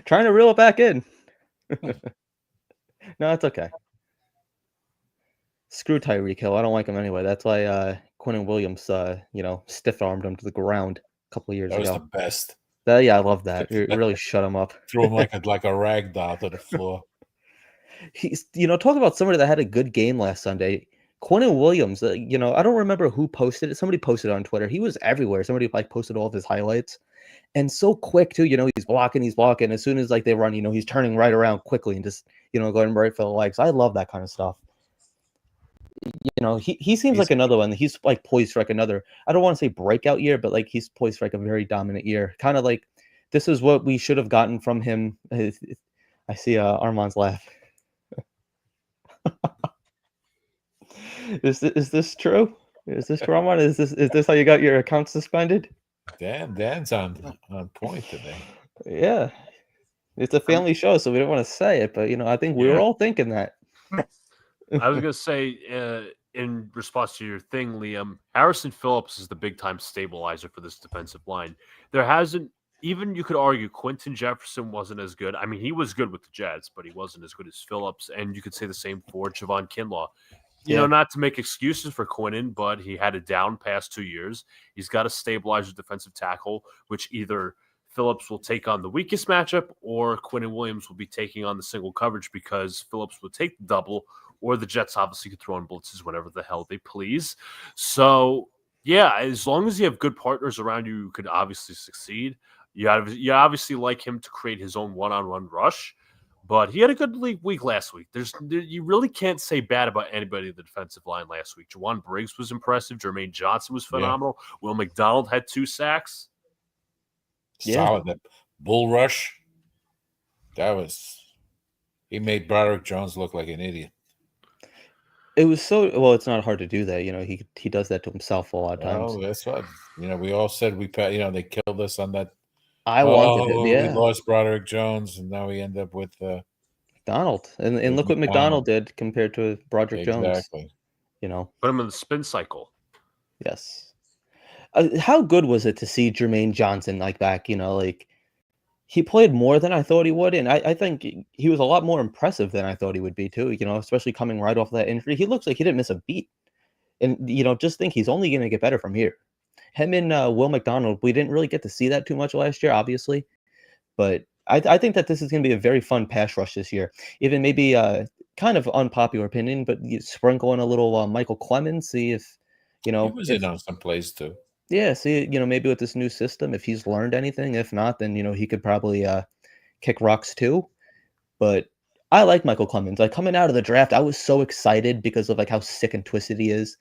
Trying to reel it back in. No, it's okay. Screw Tyreek Hill. I don't like him anyway. That's why Quinn Williams, stiff-armed him to the ground a couple of years ago. That was the best. Yeah, I love that. It really shut him up. Threw him like a rag doll to the floor. He's, talk about somebody that had a good game last Sunday. Quinn Williams, I don't remember who posted it. Somebody posted it on Twitter. He was everywhere. Somebody posted all of his highlights. And so quick too, he's walking. As soon as they run, he's turning right around quickly and just, going right for the legs. I love that kind of stuff. He seems like another one. He's poised for another, I don't want to say breakout year, but he's poised for a very dominant year. Kind of this is what we should have gotten from him. I see Armand's laugh. Is this true? Is this Armand? Is this how you got your account suspended? Dan's on point today. Yeah, it's a family show, so we don't want to say it, but I think we were all thinking that. I was gonna say, in response to your thing, Liam, Harrison Phillips is the big time stabilizer for this defensive line. There hasn't even, you could argue, Quentin Jefferson wasn't as good. I mean, he was good with the Jets, but he wasn't as good as Phillips, and you could say the same for Javon Kinlaw. Not to make excuses for Quinnen, but he had a down past 2 years. He's got a stabilizer defensive tackle, which either Phillips will take on the weakest matchup or Quinnen Williams will be taking on the single coverage because Phillips will take the double, or the Jets obviously could throw in blitzes whenever the hell they please. So, yeah, as long as you have good partners around you, you could obviously succeed. You obviously like him to create his own one-on-one rush. But he had a good week last week. You really can't say bad about anybody in the defensive line last week. Jawan Briggs was impressive. Jermaine Johnson was phenomenal. Yeah. Will McDonald had 2 sacks. Solid. That bull rush. He made Broderick Jones look like an idiot. It was it's not hard to do that. He does that to himself a lot of times. Oh, that's what we all said. They killed us on that. I wanted it. Yeah, we lost Broderick Jones, and now we end up with McDonald. And look what McDonald did compared to Broderick Jones. Exactly. Put him in the spin cycle. Yes. How good was it to see Jermaine Johnson back? He played more than I thought he would, and I think he was a lot more impressive than I thought he would be too. Especially coming right off that injury, he looks like he didn't miss a beat. And, just think he's only going to get better from here. Him and Will McDonald, we didn't really get to see that too much last year, obviously. But I think that this is going to be a very fun pass rush this year. Even maybe kind of unpopular opinion, but you sprinkle in a little Michael Clemens, see if, He was in on some plays too. Yeah, see, maybe with this new system, if he's learned anything. If not, then, he could probably kick rocks too. But I like Michael Clemens. Like, coming out of the draft, I was so excited because of like how sick and twisted he is.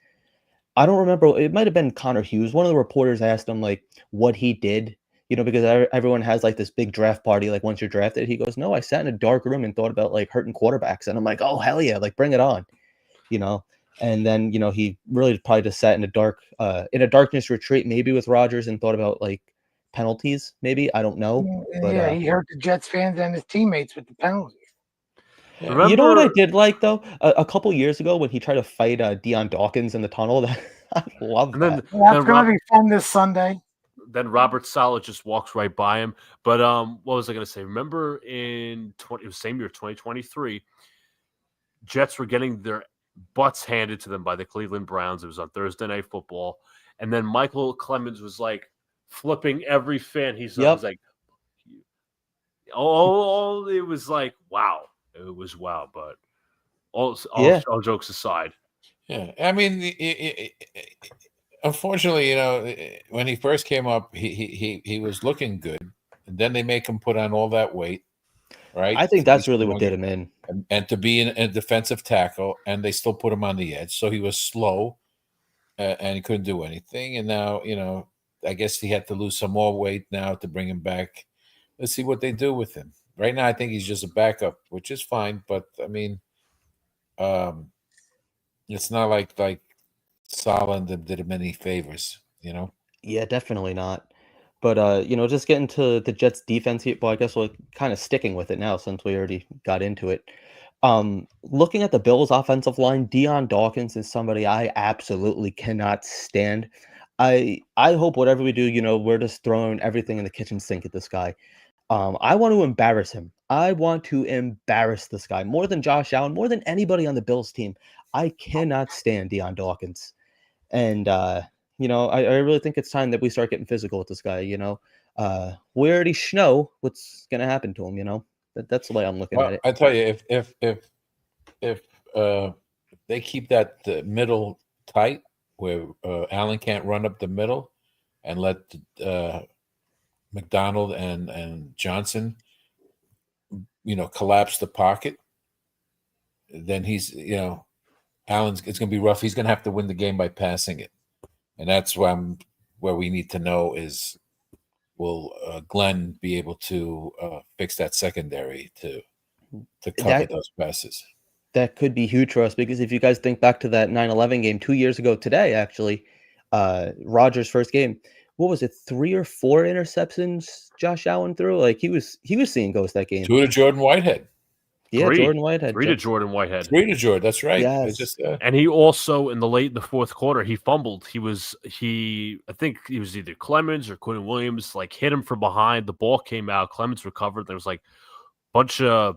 I don't remember. It might have been Connor Hughes. One of the reporters asked him like what he did, because everyone has like this big draft party. Like, once you're drafted, he goes, "No, I sat in a dark room and thought about like hurting quarterbacks." And I'm like, "Oh, hell yeah. Like, bring it on." And then, he really probably just sat in a darkness retreat, maybe with Rodgers, and thought about like penalties. Maybe, I don't know. But Yeah, he hurt the Jets fans and his teammates with the penalties. Yeah. You know what I did like though? A couple years ago when he tried to fight Deion Dawkins in the tunnel, that I love And that. That's gonna be fun this Sunday. Then Robert Saleh just walks right by him. But what was I going to say? Remember it was same year, 2023, Jets were getting their butts handed to them by the Cleveland Browns. It was on Thursday Night Football. And then Michael Clemens was like flipping every fan he saw. Yep. He was like, oh, it was like, wow. It was wow. But all jokes aside. Yeah. I mean, unfortunately, when he first came up, he was looking good. And then they make him put on all that weight, right? I think that's really what did him in. And to be a defensive tackle, and they still put him on the edge. So he was slow and he couldn't do anything. And now, I guess he had to lose some more weight now to bring him back. Let's see what they do with him. Right now, I think he's just a backup, which is fine. But, I mean, it's not like Saleh did him any favors, Yeah, definitely not. But just getting to the Jets defense here. Well, I guess we're kind of sticking with it now since we already got into it. Looking at the Bills' offensive line, Deion Dawkins is somebody I absolutely cannot stand. I hope whatever we do, we're just throwing everything in the kitchen sink at this guy. I want to embarrass him. I want to embarrass this guy more than Josh Allen, more than anybody on the Bills team. I cannot stand Deion Dawkins. And I really think it's time that we start getting physical with this guy. We already know what's gonna happen to him. That's the way I'm looking at it. I tell you, if they keep that middle tight, where Allen can't run up the middle, and let McDonald and Johnson, collapse the pocket, then he's, Allen's, it's going to be rough. He's going to have to win the game by passing it. And that's where we need to know is, will Glenn be able to fix that secondary to cover those passes? That could be huge for us, because if you guys think back to that 9/11 game 2 years ago today, actually, Rodgers' first game, what was it, 3 or 4 interceptions Josh Allen threw? Like, he was seeing ghosts that game. 2 to Jordan Whitehead. Yeah, Jordan Whitehead. 3 to Jordan Whitehead. 3 to Jordan. That's right. Yes. And he also, in the fourth quarter, he fumbled. I think he was either Clemens or Quinn Williams, like, hit him from behind. The ball came out. Clemens recovered. There was like a bunch of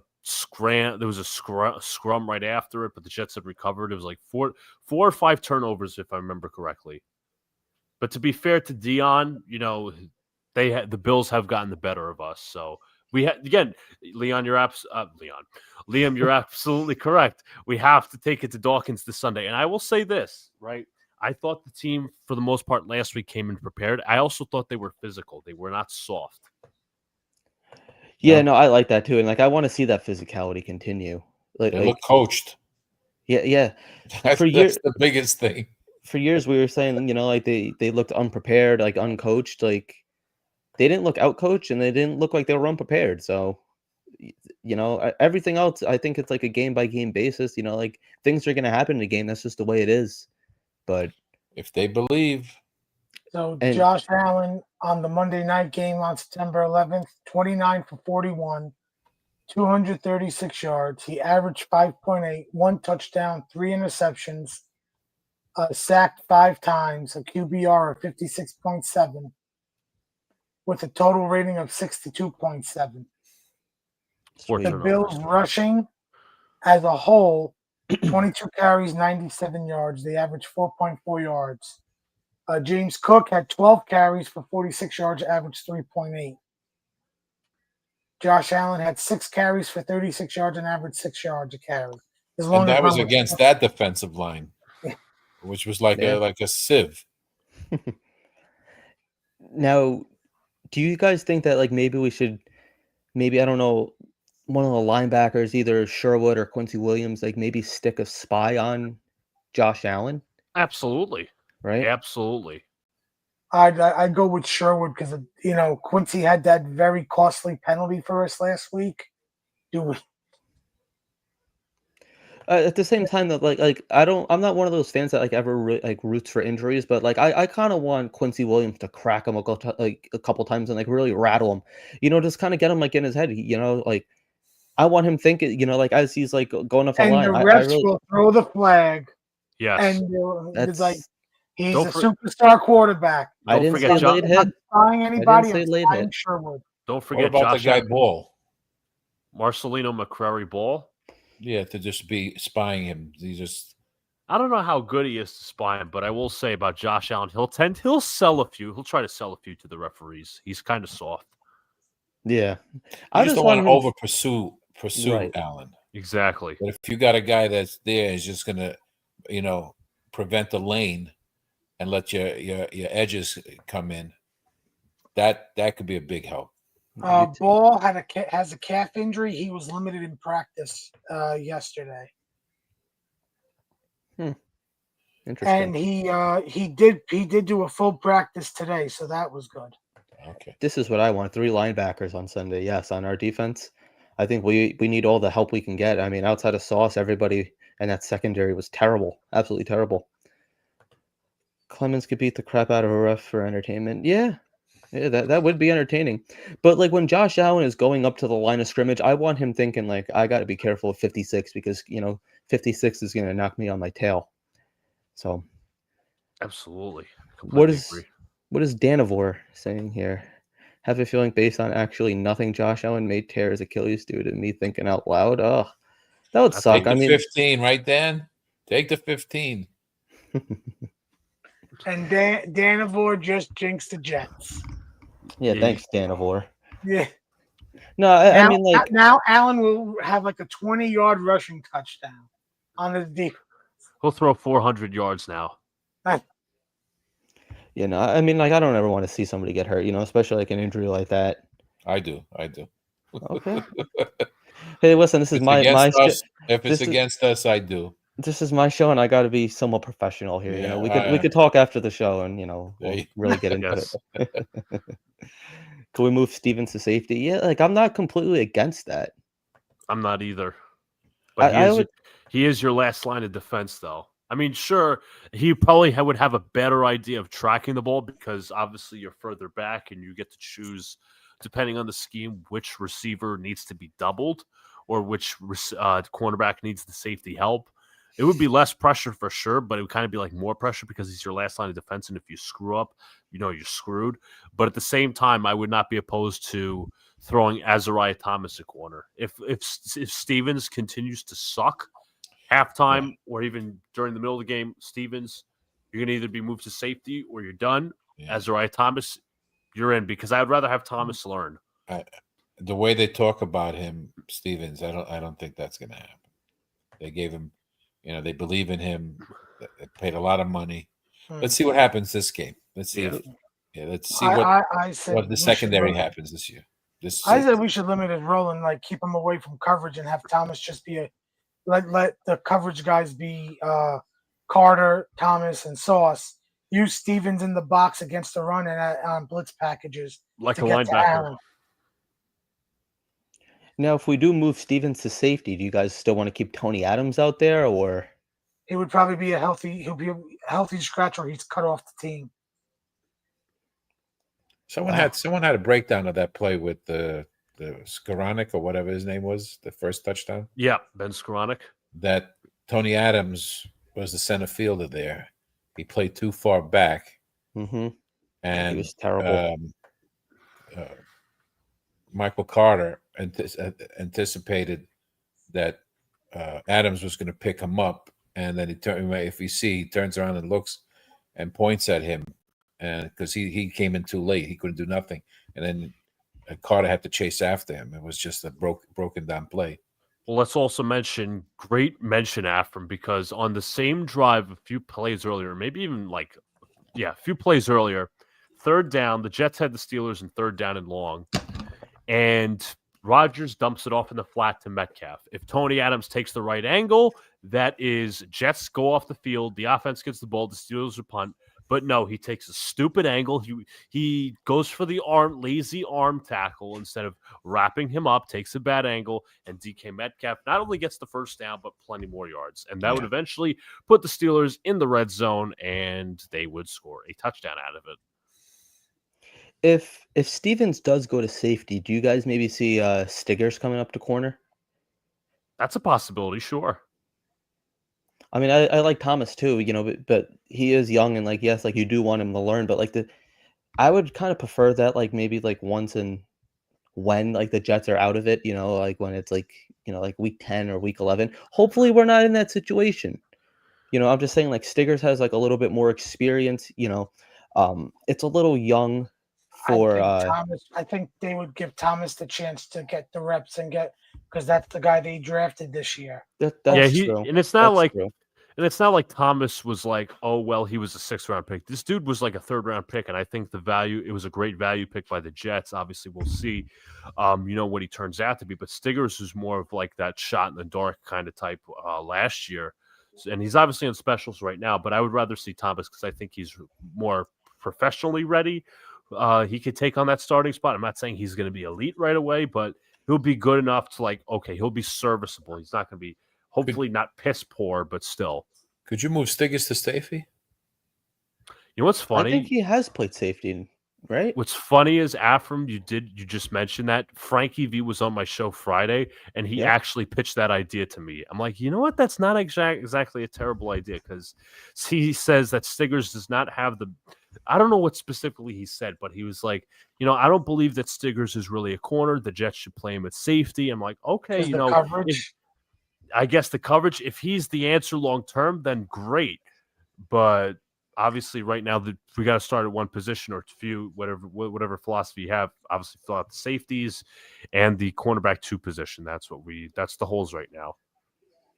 there was a scrum right after it, but the Jets had recovered. It was like 4 or 5 turnovers, if I remember correctly. But to be fair to Deion, the Bills have gotten the better of us. So we again, Liam, you're absolutely correct. We have to take it to Dawkins this Sunday. And I will say this, right? I thought the team, for the most part, last week came in prepared. I also thought they were physical. They were not soft. Yeah, no, I like that too. And like, I want to see that physicality continue. They look coached. Yeah. That's the biggest thing. For years we were saying, like they looked unprepared, like uncoached, like they didn't look outcoached and they didn't look like they were unprepared. So, everything else, I think it's like a game by game basis, like things are going to happen in a game. That's just the way it is. But if they believe. So Josh Allen on the Monday night game on September 11th, 29 for 41, 236 yards. He averaged 5.8, 1 touchdown, 3 interceptions, sacked 5 times, a QBR of 56.7, with a total rating of 62.7. The Bills rushing as a whole 22 carries, 97 yards. They averaged 4.4 yards. James Cook had 12 carries for 46 yards, averaged 3.8. Josh Allen had 6 carries for 36 yards and averaged 6 yards a carry. And that was against that defensive line, which was like a sieve. Now, do you guys think that like maybe we should, I don't know, one of the linebackers, either Sherwood or Quincy Williams, like maybe stick a spy on Josh Allen? Absolutely. Right? Absolutely. I'd go with Sherwood because Quincy had that very costly penalty for us last week. At the same time, that I'm not one of those fans that like ever roots for injuries, but like I kind of want Quincy Williams to crack him a couple times and like really rattle him, just kind of get him like in his head, like I want him thinking, like as he's like going off the line, the refs will throw the flag. Yes, and it's like he's a superstar quarterback. I didn't say late hit. Spying anybody, I'm spying Sherwood. Don't forget what about Josh the guy Ball, Marcelino McCrary Ball. Yeah, to just be spying him. I don't know how good he is to spy him, but I will say about Josh Allen, he'll sell a few. He'll try to sell a few to the referees. He's kind of soft. Yeah. I just don't want to over pursue right. Allen. Exactly. But if you got a guy that's there, is just gonna, prevent the lane and let your edges come in. That could be a big help. Ball has a calf injury. He was limited in practice yesterday. Interesting. And he did do a full practice today, so that was good. Okay. This is what I want. 3 linebackers on Sunday. Yes, on our defense. I think we need all the help we can get. I mean, outside of Sauce, everybody in that secondary was terrible. Absolutely terrible. Clemens could beat the crap out of a ref for entertainment. Yeah, that would be entertaining. But like when Josh Allen is going up to the line of scrimmage, I want him thinking like, I got to be careful of 56 because 56 is going to knock me on my tail. So, absolutely. What is Danivore saying here? Have a feeling based on actually nothing Josh Allen may tear his Achilles due to me thinking out loud. Oh, that would suck. Take the 15, right, Dan? Take the 15. And Danivore just jinxed the Jets. Yeah, thanks, Danivore. Yeah. No, I mean, like now Allen will have like a 20-yard rushing touchdown on the defense. He'll throw 400 yards now. I mean, like I don't ever want to see somebody get hurt, especially like an injury like that. I do. Okay. Hey, listen, this is my if it's against us, I do. This is my show, and I got to be somewhat professional here. Yeah, we could talk after the show, and we'll really get into it. Can we move Stevens to safety? Yeah, like I'm not completely against that. I'm not either. But he is your last line of defense, though. I mean, sure, he probably would have a better idea of tracking the ball because obviously you're further back and you get to choose, depending on the scheme, which receiver needs to be doubled or which cornerback needs the safety help. It would be less pressure for sure, but it would kind of be like more pressure because he's your last line of defense. And if you screw up, you're screwed. But at the same time, I would not be opposed to throwing Azariah Thomas a corner. If Stevens continues to suck halftime or even during the middle of the game, Stevens, you're going to either be moved to safety or you're done. Yeah. Azariah Thomas, you're in because I would rather have Thomas learn. The way they talk about him, Stevens, I don't think that's going to happen. They gave him, they believe in him. They paid a lot of money. Let's see what happens this game. Let's see. Let's see what the secondary happens this year. I said we should limit his role and like keep him away from coverage and have Thomas just be let the coverage guys be Carter, Thomas, and Sauce. Use Stevens in the box against the run and on blitz packages like a linebacker. Now, if we do move Stevens to safety, do you guys still want to keep Tony Adams out there, or it would probably be he'll be a healthy scratch, or he's cut off the team. Someone had a breakdown of that play with the Skoranek or whatever his name was, the first touchdown. Yeah, Ben Skoranek. That Tony Adams was the center fielder there. He played too far back. Mm-hmm. And he was terrible. Michael Carter anticipated that Adams was going to pick him up, and then he turns around and looks and points at him, and because he came in too late, he couldn't do nothing, and then Carter had to chase after him. It was just a broken down play. Well, let's also great mention Afram, because on the same drive a few plays earlier, maybe even a few plays earlier, third down, the Jets had the Steelers in third down and long, and Rodgers dumps it off in the flat to Metcalf. If Tony Adams takes the right angle, that is Jets go off the field, the offense gets the ball, the Steelers are punt. But no, he takes a stupid angle. He goes for the lazy arm tackle instead of wrapping him up, takes a bad angle, and DK Metcalf not only gets the first down, but plenty more yards. And that would eventually put the Steelers in the red zone, and they would score a touchdown out of it. If Stevens does go to safety, do you guys maybe see Stiggers coming up to corner? That's a possibility, sure. I mean, I like Thomas too, but he is young and yes, you do want him to learn, but I would kind of prefer that maybe once and when the Jets are out of it, when it's week 10 or week 11. Hopefully we're not in that situation. I'm just saying Stiggers has a little bit more experience, it's a little young for I think they would give Thomas the chance to get the reps and because that's the guy they drafted this year. That's true. And it's not true. And it's not like Thomas was oh, well, he was a 6th-round pick. This dude was a 3rd-round pick, and I think it was a great value pick by the Jets. Obviously, we'll see, what he turns out to be. But Stiggers is more of that shot in the dark kind of type last year. And he's obviously on specials right now, but I would rather see Thomas because I think he's more professionally ready. He could take on that starting spot. I'm not saying he's going to be elite right away, but he'll be good enough to okay, he'll be serviceable. He's not going to be hopefully not piss poor, but still. Could you move Stiggers to safety? You know what's funny? I think he has played safety, right? What's funny is Afram, you just mentioned that Frankie V was on my show Friday, and he actually pitched that idea to me. I'm like, you know what? That's not exactly a terrible idea, because he says that Stiggers does not have I don't know what specifically he said, but he was like, I don't believe that Stiggers is really a corner. The Jets should play him at safety. I'm like, okay, coverage. I guess the coverage, if he's the answer long term, then great. But obviously, right now, we got to start at one position or few, whatever philosophy you have. Obviously, fill out the safeties and the cornerback 2 position. That's the holes right now.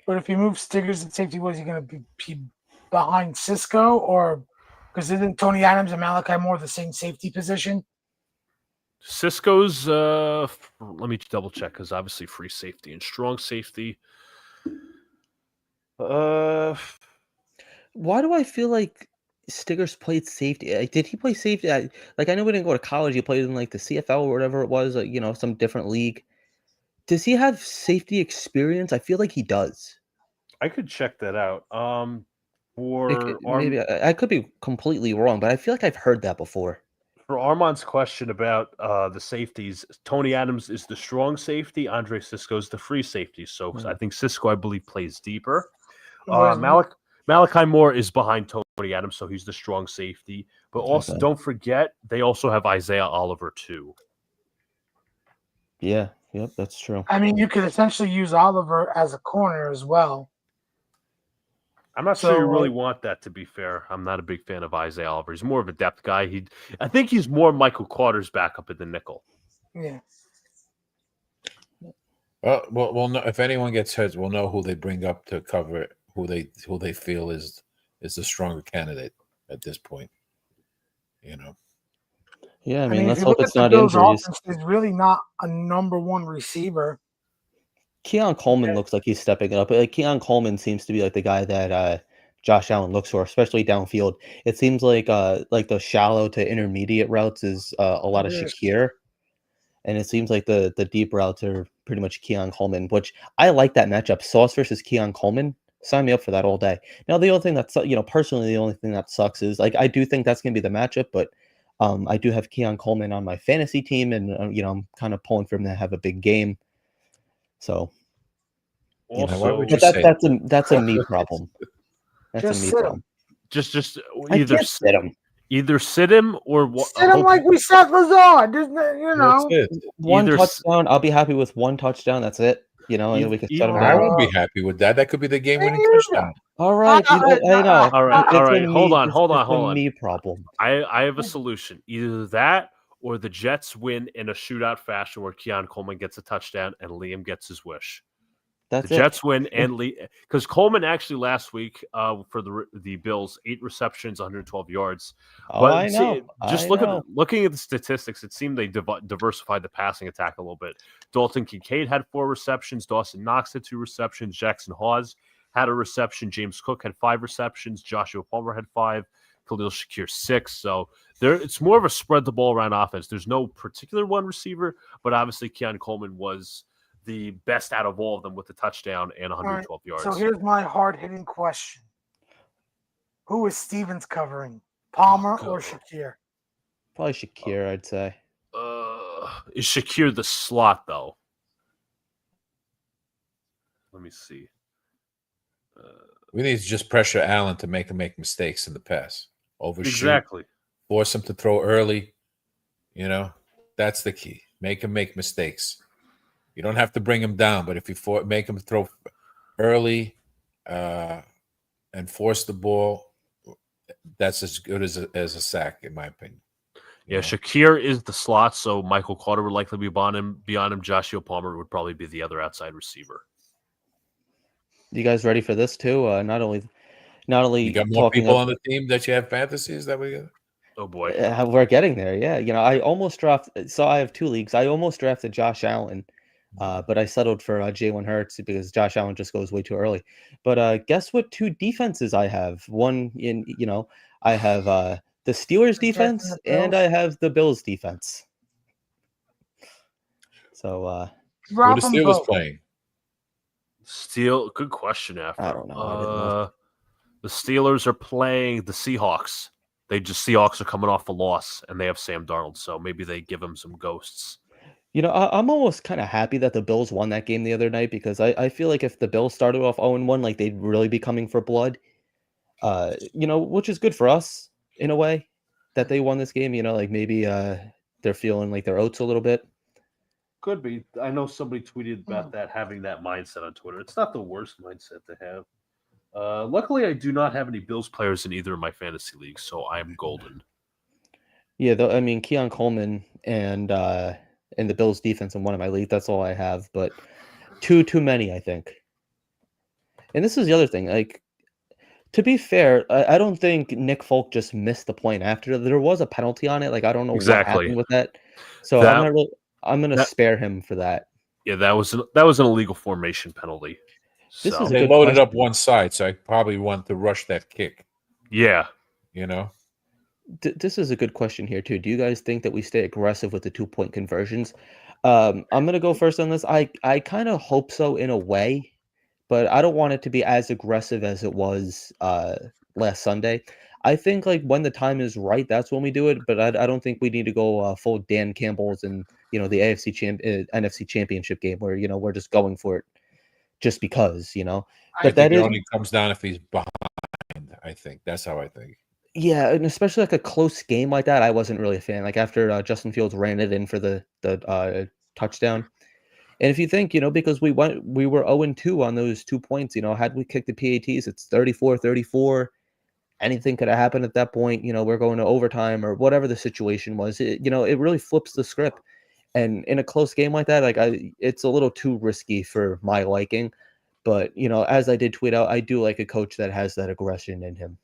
But if you move Stiggers at safety, was he going to be behind Cisco, or because isn't Tony Adams and Malachi Moore the same safety position? Cisco's. Let me double check, because obviously free safety and strong safety. Why do I feel like Stiggers played safety? Did he play safety? I know we didn't go to college. He played in the CFL or whatever it was, some different league. Does he have safety experience? I feel like he does. I could check that out. Maybe I could be completely wrong, but I feel like I've heard that before. For Armand's question about the safeties, Tony Adams is the strong safety. Andre Cisco is the free safety. So I think Cisco, I believe, plays deeper. Malachi Moore is behind Tony Adams, so he's the strong safety. But also, don't forget, they also have Isaiah Oliver, too. Yeah, yep, that's true. I mean, you could essentially use Oliver as a corner as well. I'm not sure you really want that, to be fair. I'm not a big fan of Isaiah Oliver. He's more of a depth guy. I think he's more Michael Carter's backup in the nickel. Yeah. Well, we'll know if anyone gets hurt. We'll know who they bring up to cover it, who they feel is the stronger candidate at this point. Yeah, I mean let's hope it's not injuries. He's really not a number 1 receiver. Keon Coleman looks like he's stepping up. Keon Coleman seems to be the guy that Josh Allen looks for, especially downfield. It seems like the shallow to intermediate routes is a lot of Shakir, and it seems like the deep routes are pretty much Keon Coleman, which I like that matchup. Sauce versus Keon Coleman. Sign me up for that all day. Now, the only thing that's personally, the only thing that sucks is I do think that's gonna be the matchup, but I do have Keon Coleman on my fantasy team, and I'm kind of pulling for him to have a big game. So, also, that's a me problem. That's a me problem. Just either sit him. Either sit him or sit him like we sat Lazard. One touchdown. I'll be happy with one touchdown. That's it. and we could shut him I down. won't be happy with that. That could be the game-winning touchdown. All right, I know. All right, It's all right. a Hold me, on, it's hold a on. me problem. I have a solution. Either that or the Jets win in a shootout fashion where Keon Coleman gets a touchdown and Liam gets his wish. That's the Jets win and because Coleman actually last week for the Bills 8 receptions, 112 yards. Oh, I know. Just looking at the statistics, it seemed they diversified the passing attack a little bit. Dalton Kincaid had 4 receptions. Dawson Knox had 2 receptions. Jackson Hawes had a reception. James Cook had 5 receptions. Joshua Palmer had 5. Khalil Shakir 6. So it's more of a spread the ball around offense. There's no particular one receiver, but obviously Keon Coleman was the best out of all of them with the touchdown and 112 yards. So here's my hard-hitting question. Who is Stevens covering? Palmer or Shakir? Probably Shakir, I'd say. Is Shakir the slot, though? Let me see. We need to just pressure Allen to make him make mistakes in the pass. Overshoot. Exactly. Force him to throw early. That's the key. Make him make mistakes. You don't have to bring him down, but if you make him throw early and force the ball, that's as good as a sack, in my opinion. Yeah, Shakir is the slot, so Michael Carter would likely be beyond him. Joshua Palmer would probably be the other outside receiver. You guys ready for this too? Not only you got more people on the team that you have fantasies that we got. Oh boy, we're getting there. Yeah, I almost drafted. So I have 2 leagues. I almost drafted Josh Allen. But I settled for Jalen Hurts because Josh Allen just goes way too early. But guess what 2 defenses I have? One I have the Steelers defense and I have the Bills defense. So who are the Steelers playing? Good question. After I don't know. The Steelers are playing the Seahawks. Seahawks are coming off a loss and they have Sam Darnold, so maybe they give him some ghosts. I'm almost kind of happy that the Bills won that game the other night because I feel like if the Bills started off 0-1, like they'd really be coming for blood. Which is good for us in a way that they won this game. Like maybe they're feeling like their oats a little bit. Could be. I know somebody tweeted about that, having that mindset on Twitter. It's not the worst mindset to have. Luckily, I do not have any Bills players in either of my fantasy leagues, so I am golden. Yeah, Keon Coleman and the Bills defense in one of my leagues. That's all I have, but too many, I think. And this is the other thing. Like, to be fair, I don't think Nick Folk just missed the point after. There was a penalty on it. Like, I don't know what happened with that. So I'm gonna spare him for that. Yeah, that was an illegal formation penalty. This is they loaded up one side, so I probably want to rush that kick. Yeah, This is a good question here too. Do you guys think that we stay aggressive with the 2-point conversions? I'm gonna go first on this. I kind of hope so in a way, but I don't want it to be as aggressive as it was last Sunday. I think like when the time is right, that's when we do it. But I don't think we need to go full Dan Campbell's and the NFC Championship game where we're just going for it just because But that only comes down if he's behind. I think that's how I think. Yeah, and especially like a close game like that, I wasn't really a fan. Like after Justin Fields ran it in for the touchdown, and if you think because we were 0-2 on those 2 points, had we kicked the PATs, it's 34-34. Anything could have happened at that point. We're going to overtime or whatever the situation was. It really flips the script, and in a close game like that, it's a little too risky for my liking. But as I did tweet out, I do like a coach that has that aggression in him.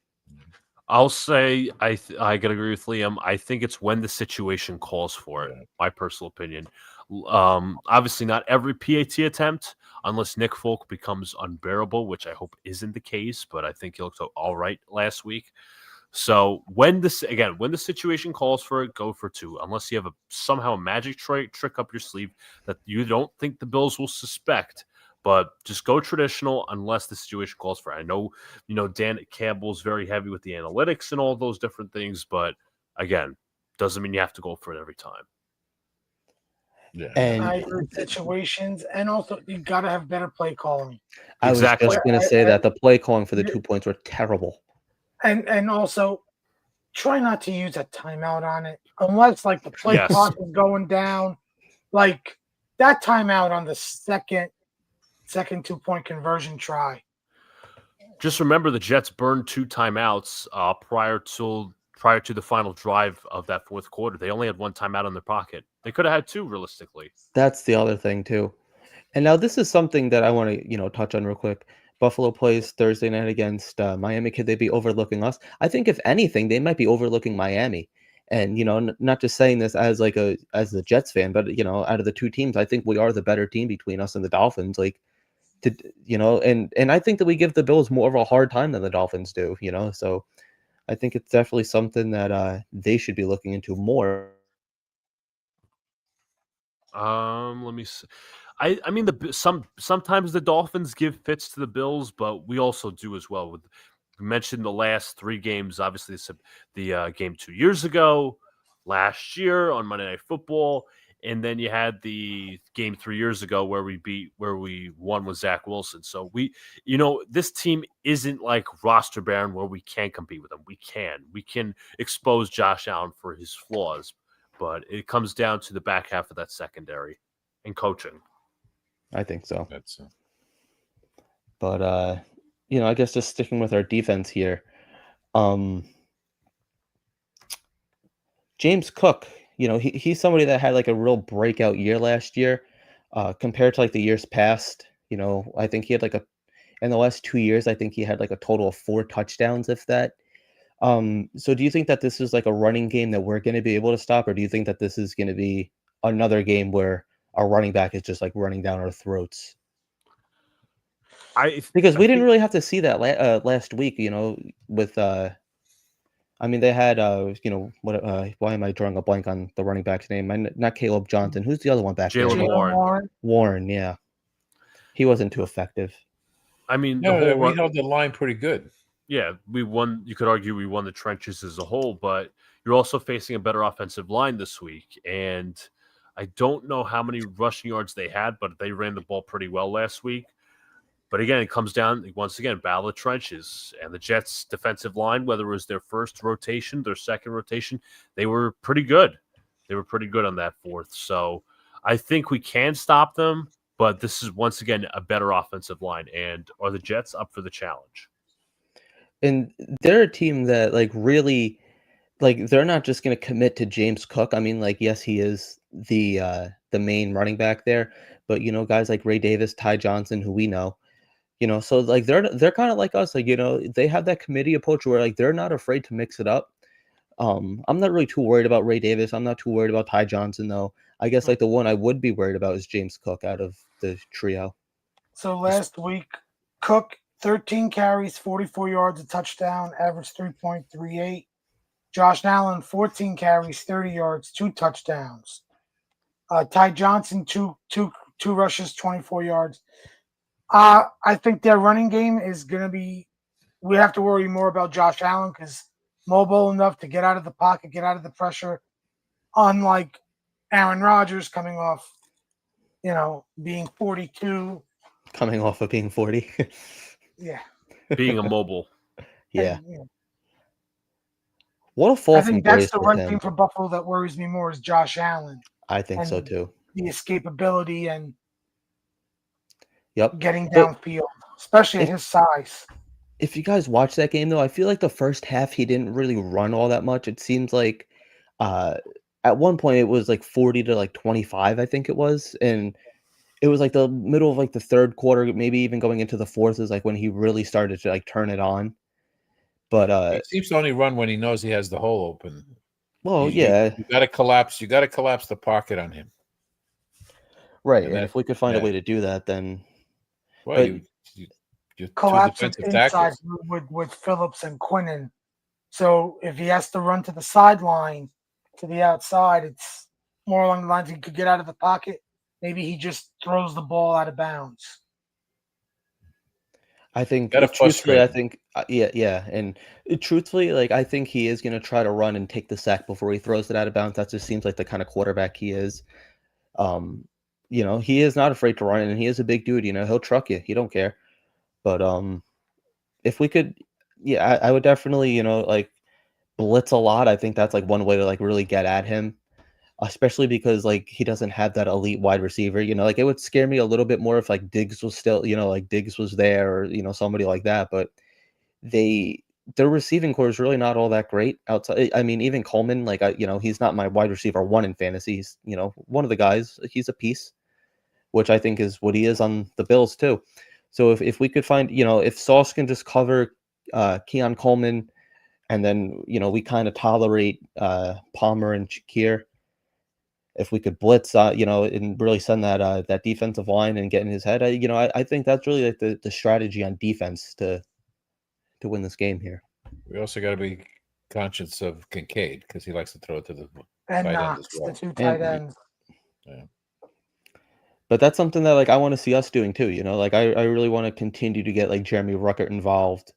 I'll say I gotta agree with Liam. I think it's when the situation calls for it. My personal opinion. Obviously, not every PAT attempt, unless Nick Folk becomes unbearable, which I hope isn't the case. But I think he looked all right last week. So when the situation calls for it, go for 2. Unless you have somehow a magic trick up your sleeve that you don't think the Bills will suspect. But just go traditional unless the situation calls for it. I know, Dan Campbell's very heavy with the analytics and all those different things, but again, doesn't mean you have to go for it every time. Yeah, and I agree situations, and also you gotta have better play calling. I was just going to say that the play calling for the 2 points were terrible. And also try not to use a timeout on it unless like the play clock is going down. Like that timeout on the second second 2-point conversion try. Just remember the Jets burned 2 timeouts prior to the final drive of that fourth quarter. They only had 1 timeout in their pocket. They could have had 2 realistically. That's the other thing too. And now this is something that I want to, touch on real quick. Buffalo plays Thursday night against Miami. Could they be overlooking us? I think if anything, they might be overlooking Miami. And not just saying this as as a Jets fan, but out of the two teams, I think we are the better team between us and the Dolphins. And I think that we give the Bills more of a hard time than the Dolphins do. So I think it's definitely something that they should be looking into more. Let me see. I mean, sometimes the Dolphins give fits to the Bills, but we also do as well. We mentioned the last 3 games. Obviously, the game 2 years ago, last year on Monday Night Football, and then you had the game 3 years ago where we won with Zach Wilson. So this team isn't like roster barren where we can't compete with them. We can expose Josh Allen for his flaws, but it comes down to the back half of that secondary and coaching. I think so. That's But I guess just sticking with our defense here. James Cook, he's somebody that had like a real breakout year last year, compared to like the years past. I think he had in the last 2 years, I think he had like a total of 4 touchdowns, if that. So do you think that this is like a running game that we're going to be able to stop, or do you think that this is going to be another game where our running back is just like running down our throats? Because we didn't really have to see that last week, with they had why am I drawing a blank on the running back's name? Not Caleb Johnson. Who's the other one back there? Jaylen Warren. Warren, yeah. He wasn't too effective. we held the line pretty good. Yeah, we won. You could argue we won the trenches as a whole, but you're also facing a better offensive line this week. And I don't know how many rushing yards they had, but they ran the ball pretty well last week. But again, it comes down, once again, battle of trenches. And the Jets' defensive line, whether it was their first rotation, their second rotation, they were pretty good. They were pretty good on that fourth. So I think we can stop them, but this is, once again, a better offensive line. And are the Jets up for the challenge? And they're a team that, really, they're not just going to commit to James Cook. Yes, he is the main running back there. But, guys like Ray Davis, Ty Johnson, who we know, so they're kind of like us, they have that committee approach where they're not afraid to mix it up. I'm not really too worried about Ray Davis. I'm not too worried about Ty Johnson though. I guess the one I would be worried about is James Cook out of the trio. So last week, Cook 13 carries, 44 yards, a touchdown, average 3.38. Josh Allen 14 carries, 30 yards, 2 touchdowns. Ty Johnson two rushes, 24 yards. I think their running game is going to be – we have to worry more about Josh Allen because mobile enough to get out of the pocket, get out of the pressure, unlike Aaron Rodgers coming off, being 42. Coming off of being 40. Yeah. Being immobile. Yeah. And, what a fall I think that's the run him. game for Buffalo that worries me more is Josh Allen. I think so too. The escapability and Yep. getting downfield, especially at his size. If you guys watch that game, though, I feel like the first half he didn't really run all that much. It seems like at one point it was 40 to 25, I think it was. And it was the middle of the third quarter, maybe even going into the fourth is when he really started to turn it on. But he seems to only run when he knows he has the hole open. Well, you got to collapse. You got to collapse the pocket on him. Right. And if we could find a way to do that, then. Well, you collapse it inside with Phillips and Quinnen. So if he has to run to the sideline, to the outside, it's more along the lines he could get out of the pocket. Maybe he just throws the ball out of bounds. I think truthfully, and truthfully, I think he is going to try to run and take the sack before he throws it out of bounds. That just seems like the kind of quarterback he is. He is not afraid to run, and he is a big dude. He'll truck you. He don't care. But if we could, I would definitely, blitz a lot. I think that's one way to really get at him. especially because like he doesn't have that elite wide receiver. Like it would scare me a little bit more if like Diggs was still, like Diggs was there or somebody like that. But their receiving core is really not all that great outside. I mean, even Coleman, like he's not my wide receiver one in fantasy. He's one of the guys. He's a piece, which I think is what he is on the Bills too. So if we could find, if Sauce can just cover Keon Coleman, and then we kind of tolerate Palmer and Shakir. If we could blitz, and really send that defensive line and get in his head, I think that's really like the strategy on defense to win this game here. We also got to be conscious of Kincaid because he likes to throw it to the and tight end Knox, as well. the two tight ends. Yeah. But that's something that like I want to see us doing too. Like I really want to continue to get like Jeremy Ruckert involved.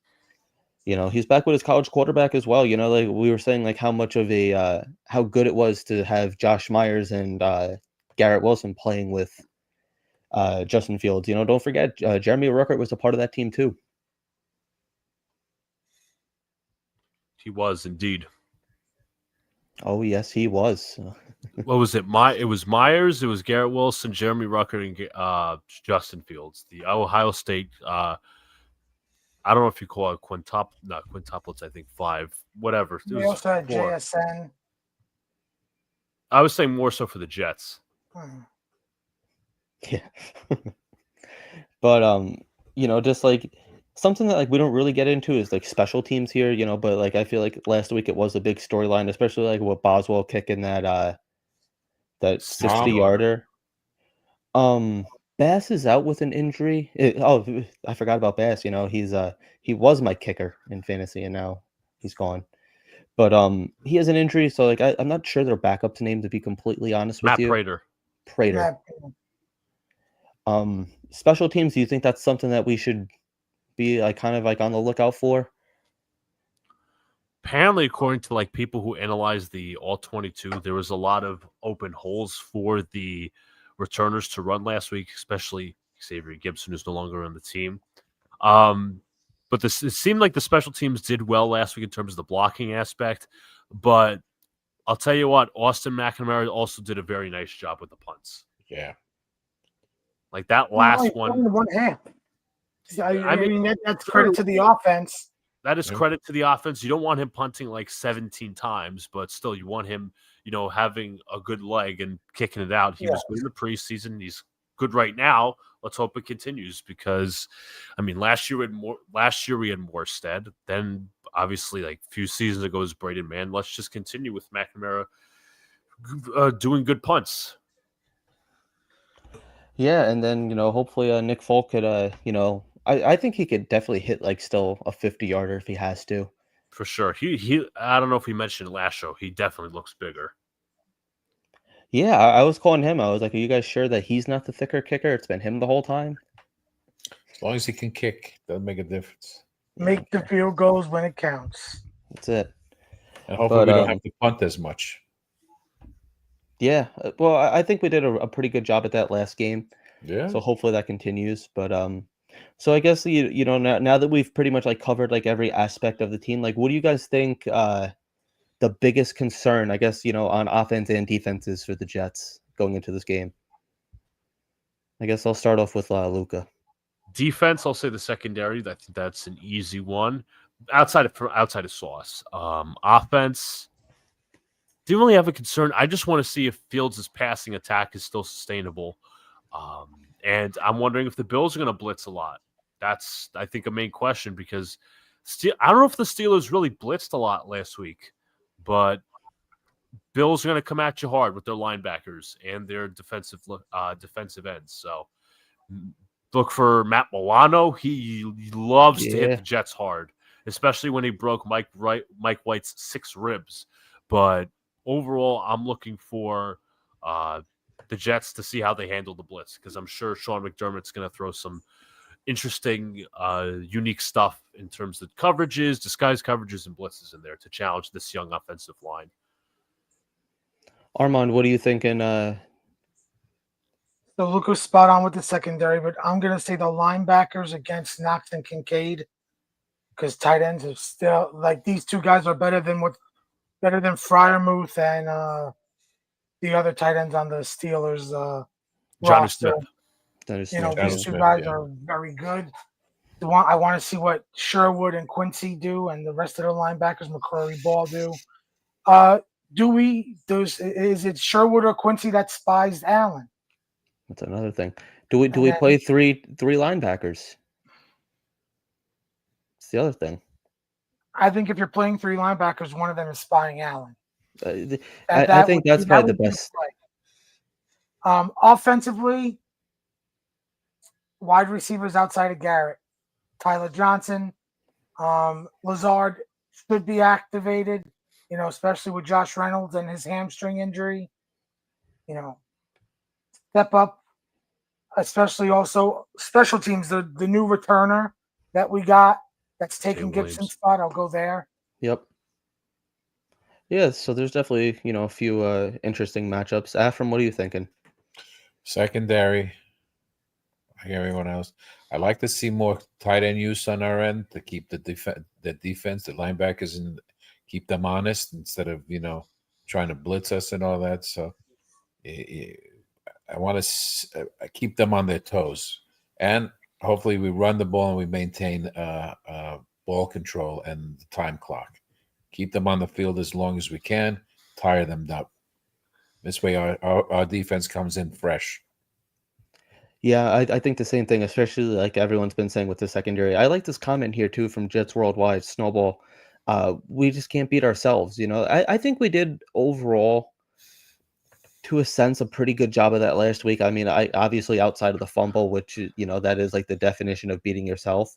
He's back with his college quarterback as well. Like we were saying, like how much of a how good it was to have Josh Myers and Garrett Wilson playing with Justin Fields. Don't forget Jeremy Ruckert was a part of that team too. He was indeed. Oh yes, he was. What was it? It was Myers, it was Garrett Wilson, Jeremy Ruckert, and Justin Fields. The Ohio State. I don't know if you call it quintuplets. I think 5, whatever. We also had JSN. I was saying more so for the Jets. Yeah, but just like something that like we don't really get into is like special teams here. But like I feel like last week it was a big storyline, especially like with Boswell kicking that 60-yarder. Bass is out with an injury. I forgot about Bass. He was my kicker in fantasy, and now he's gone. But he has an injury, so like I'm not sure their backup's name, to be completely honest with you. Matt Prater. Special teams. Do you think that's something that we should be like kind of like on the lookout for? Apparently, according to like people who analyzed the All-22, there was a lot of open holes for the returners to run last week, especially Xavier Gibson, who's no longer on the team. But it seemed like the special teams did well last week in terms of the blocking aspect. But I'll tell you what, Austin McNamara also did a very nice job with the punts. Yeah. Like that last one. One half. I mean that's credit to the offense. That is credit to the offense. You don't want him punting like 17 times, but still you want him, having a good leg and kicking it out. He was good in the preseason. He's good right now. Let's hope it continues because, I mean, last year we had Morstead. Then obviously, like a few seasons ago, was Braden Mann. Let's just continue with McNamara doing good punts. Yeah, and then hopefully Nick Folk could I think he could definitely hit like still a 50-yarder if he has to. For sure. He I don't know if we mentioned last show. He definitely looks bigger. Yeah, I was calling him. I was like, are you guys sure that he's not the thicker kicker? It's been him the whole time. As long as he can kick, doesn't make a difference. Make the field goals when it counts. That's it. And hopefully we don't have to punt as much. Yeah, well, I think we did a pretty good job at that last game. Yeah. So hopefully that continues. But so I guess now that we've pretty much like covered like every aspect of the team, like what do you guys think the biggest concern, I guess, on offense and defense is for the Jets going into this game? I guess I'll start off with Luca. Defense, I'll say the secondary. I think that's an easy one. Outside of Sauce. Offense, didn't really have a concern. I just want to see if Fields' passing attack is still sustainable. And I'm wondering if the Bills are going to blitz a lot. That's, I think, a main question because I don't know if the Steelers really blitzed a lot last week, but Bills are going to come at you hard with their linebackers and their defensive ends. So look for Matt Milano. He loves to hit the Jets hard, especially when he broke Mike White's 6 ribs. But overall, I'm looking for the Jets to see how they handle the blitz because I'm sure Sean McDermott's going to throw some interesting, unique stuff in terms of coverages, disguise coverages, and blitzes in there to challenge this young offensive line. Armand, what are you thinking? So Luca's spot on with the secondary, but I'm going to say the linebackers against Knox and Kincaid because tight ends are still like these two guys are better than Freiermuth the other tight ends on the Steelers Johnny roster. Smith. That is You know, Smith, these yeah. two guys are very good. I want to see what Sherwood and Quincy do, and the rest of the linebackers, McCrory, Ball do. Is it Sherwood or Quincy that spies Allen? That's another thing. Do we play three linebackers? It's the other thing. I think if you're playing three linebackers, one of them is spying Allen. I think that's probably the best. Offensively, wide receivers outside of Garrett, Tyler Johnson, Lazard should be activated. You know, especially with Josh Reynolds and his hamstring injury. You know, step up, especially also special teams. The new returner that we got that's taking Gibson's spot. I'll go there. Yep. Yeah, so there's definitely, a few interesting matchups. Afram, what are you thinking? Secondary, like everyone else. I like to see more tight end use on our end to keep the defense, the linebackers, and keep them honest instead of trying to blitz us and all that. So I want to keep them on their toes, and hopefully we run the ball and we maintain ball control and the time clock. Keep them on the field as long as we can, tire them up. This way our defense comes in fresh. Yeah, I think the same thing, especially like everyone's been saying with the secondary. I like this comment here too from Jets Worldwide, Snowball. We just can't beat ourselves. I think we did overall, to a sense, a pretty good job of that last week. I mean, I obviously outside of the fumble, which that is like the definition of beating yourself.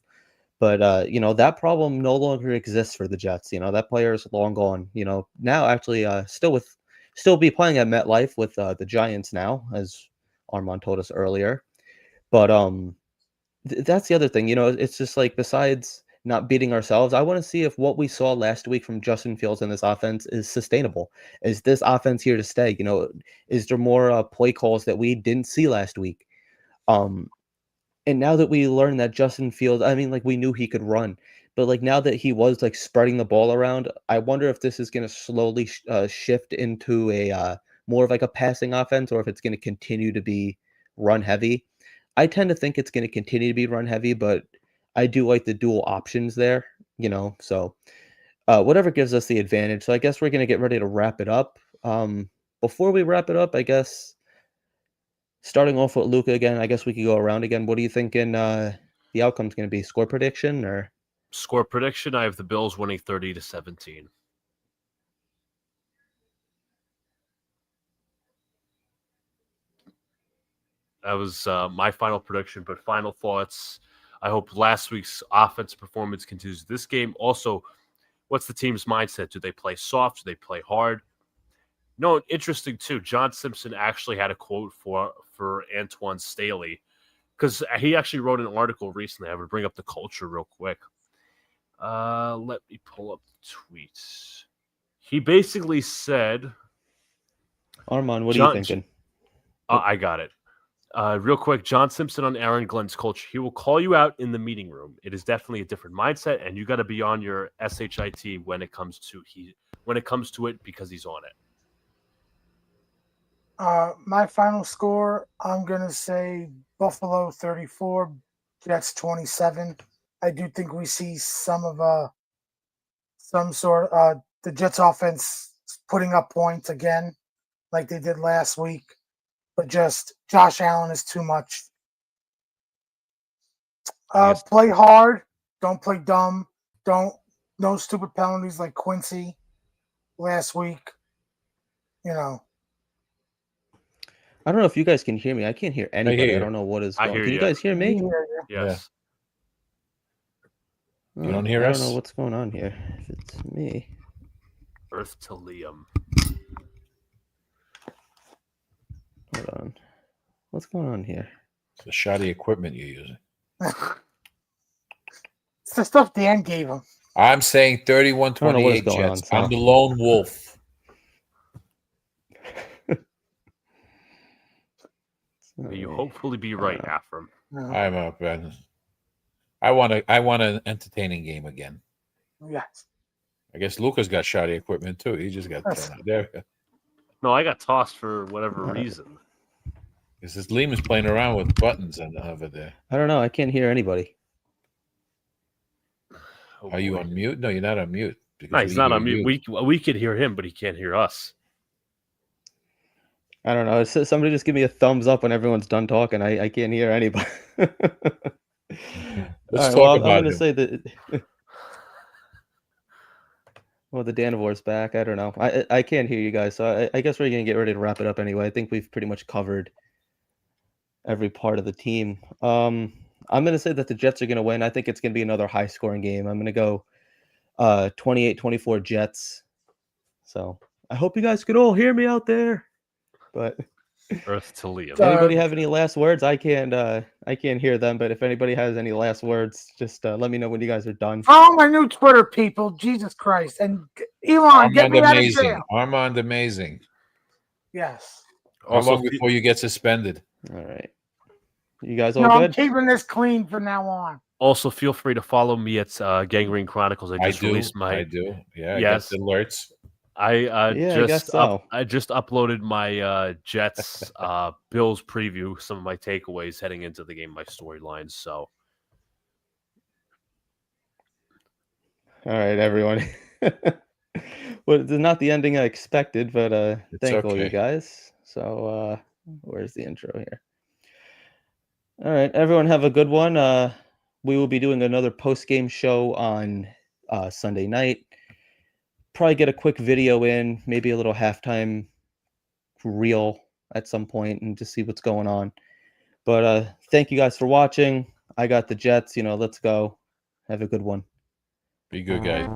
But that problem no longer exists for the Jets. That player is long gone. Now actually still be playing at MetLife with the Giants now, as Armand told us earlier. But that's the other thing. It's just like, besides not beating ourselves, I want to see if what we saw last week from Justin Fields in this offense is sustainable. Is this offense here to stay? Is there more play calls that we didn't see last week? And now that we learned that Justin Fields, I mean, like, we knew he could run, but like now that he was like spreading the ball around, I wonder if this is going to slowly shift into a more of like a passing offense, or if it's going to continue to be run heavy. I tend to think it's going to continue to be run heavy, but I do like the dual options there, so whatever gives us the advantage. So I guess we're going to get ready to wrap it up. Before we wrap it up, I guess, starting off with Luca again, I guess we could go around again. What are you thinking the outcome's going to be? Score prediction or? Score prediction, I have the Bills winning 30-17. That was my final prediction, but final thoughts. I hope last week's offensive performance continues this game. Also, what's the team's mindset? Do they play soft? Do they play hard? No, interesting too. John Simpson actually had a quote for Antoine Staley, because he actually wrote an article recently. I would bring up the culture real quick. Let me pull up the tweets. He basically said, Armand, what are you thinking? I got it. Real quick, John Simpson on Aaron Glenn's culture. He will call you out in the meeting room. It is definitely a different mindset, and you got to be on your SHIT when it comes to it, because he's on it. My final score, I'm gonna say Buffalo 34, Jets 27. I do think we see some sort of the Jets offense putting up points again, like they did last week. But just Josh Allen is too much. Play hard. Don't play dumb. No stupid penalties like Quincy last week. I don't know if you guys can hear me. I can't hear anybody. I don't know what is going on. Can you guys hear me? Yes. You don't hear us? I don't know what's going on here. If it's me. Earth to Liam. Hold on. What's going on here? It's the shoddy equipment you're using. It's the stuff Dan gave him. I'm saying 31-28 Jets. I'm the lone wolf. May you hopefully be right, Afram. I'm up, and I want an entertaining game again. Yes. I guess Luca's got shoddy equipment too. He just got there. No, I got tossed for whatever reason. This is Liam is playing around with buttons and over there. I don't know. I can't hear anybody. Oh, Are you boy. on mute? No, you're not on mute. No, he's not on mute. We could hear him, but he can't hear us. I don't know. Somebody just give me a thumbs up when everyone's done talking. I can't hear anybody. Let's right, talk well, about I'm going to him. say that. Well, the Danivore's back. I don't know. I can't hear you guys, so I guess we're going to get ready to wrap it up anyway. I think we've pretty much covered every part of the team. I'm going to say that the Jets are going to win. I think it's going to be another high-scoring game. I'm going to go 28-24 Jets. So I hope you guys could all hear me out there. But Earth to Liam. anybody have any last words? I can't hear them, but if anybody has any last words, just let me know when you guys are done. Follow my new Twitter, people. Jesus Christ. And Elon, get me out of jail. Armand Amazing. Yes. How long before you get suspended? All right. You guys all good? I'm keeping this clean from now on. Also, feel free to follow me at Gangrene Chronicles. I do. Yeah, yes. I get alerts. I just uploaded my Jets Bills preview, some of my takeaways heading into the game, my storylines. So, all right, everyone. Well, it's not the ending I expected, but thank all you guys. So, where's the intro here? All right, everyone, have a good one. We will be doing another post-game show on Sunday night. Probably get a quick video in, maybe a little halftime reel at some point and just see what's going on. But thank you guys for watching. I got the Jets. Let's go. Have a good one. Be good, guys.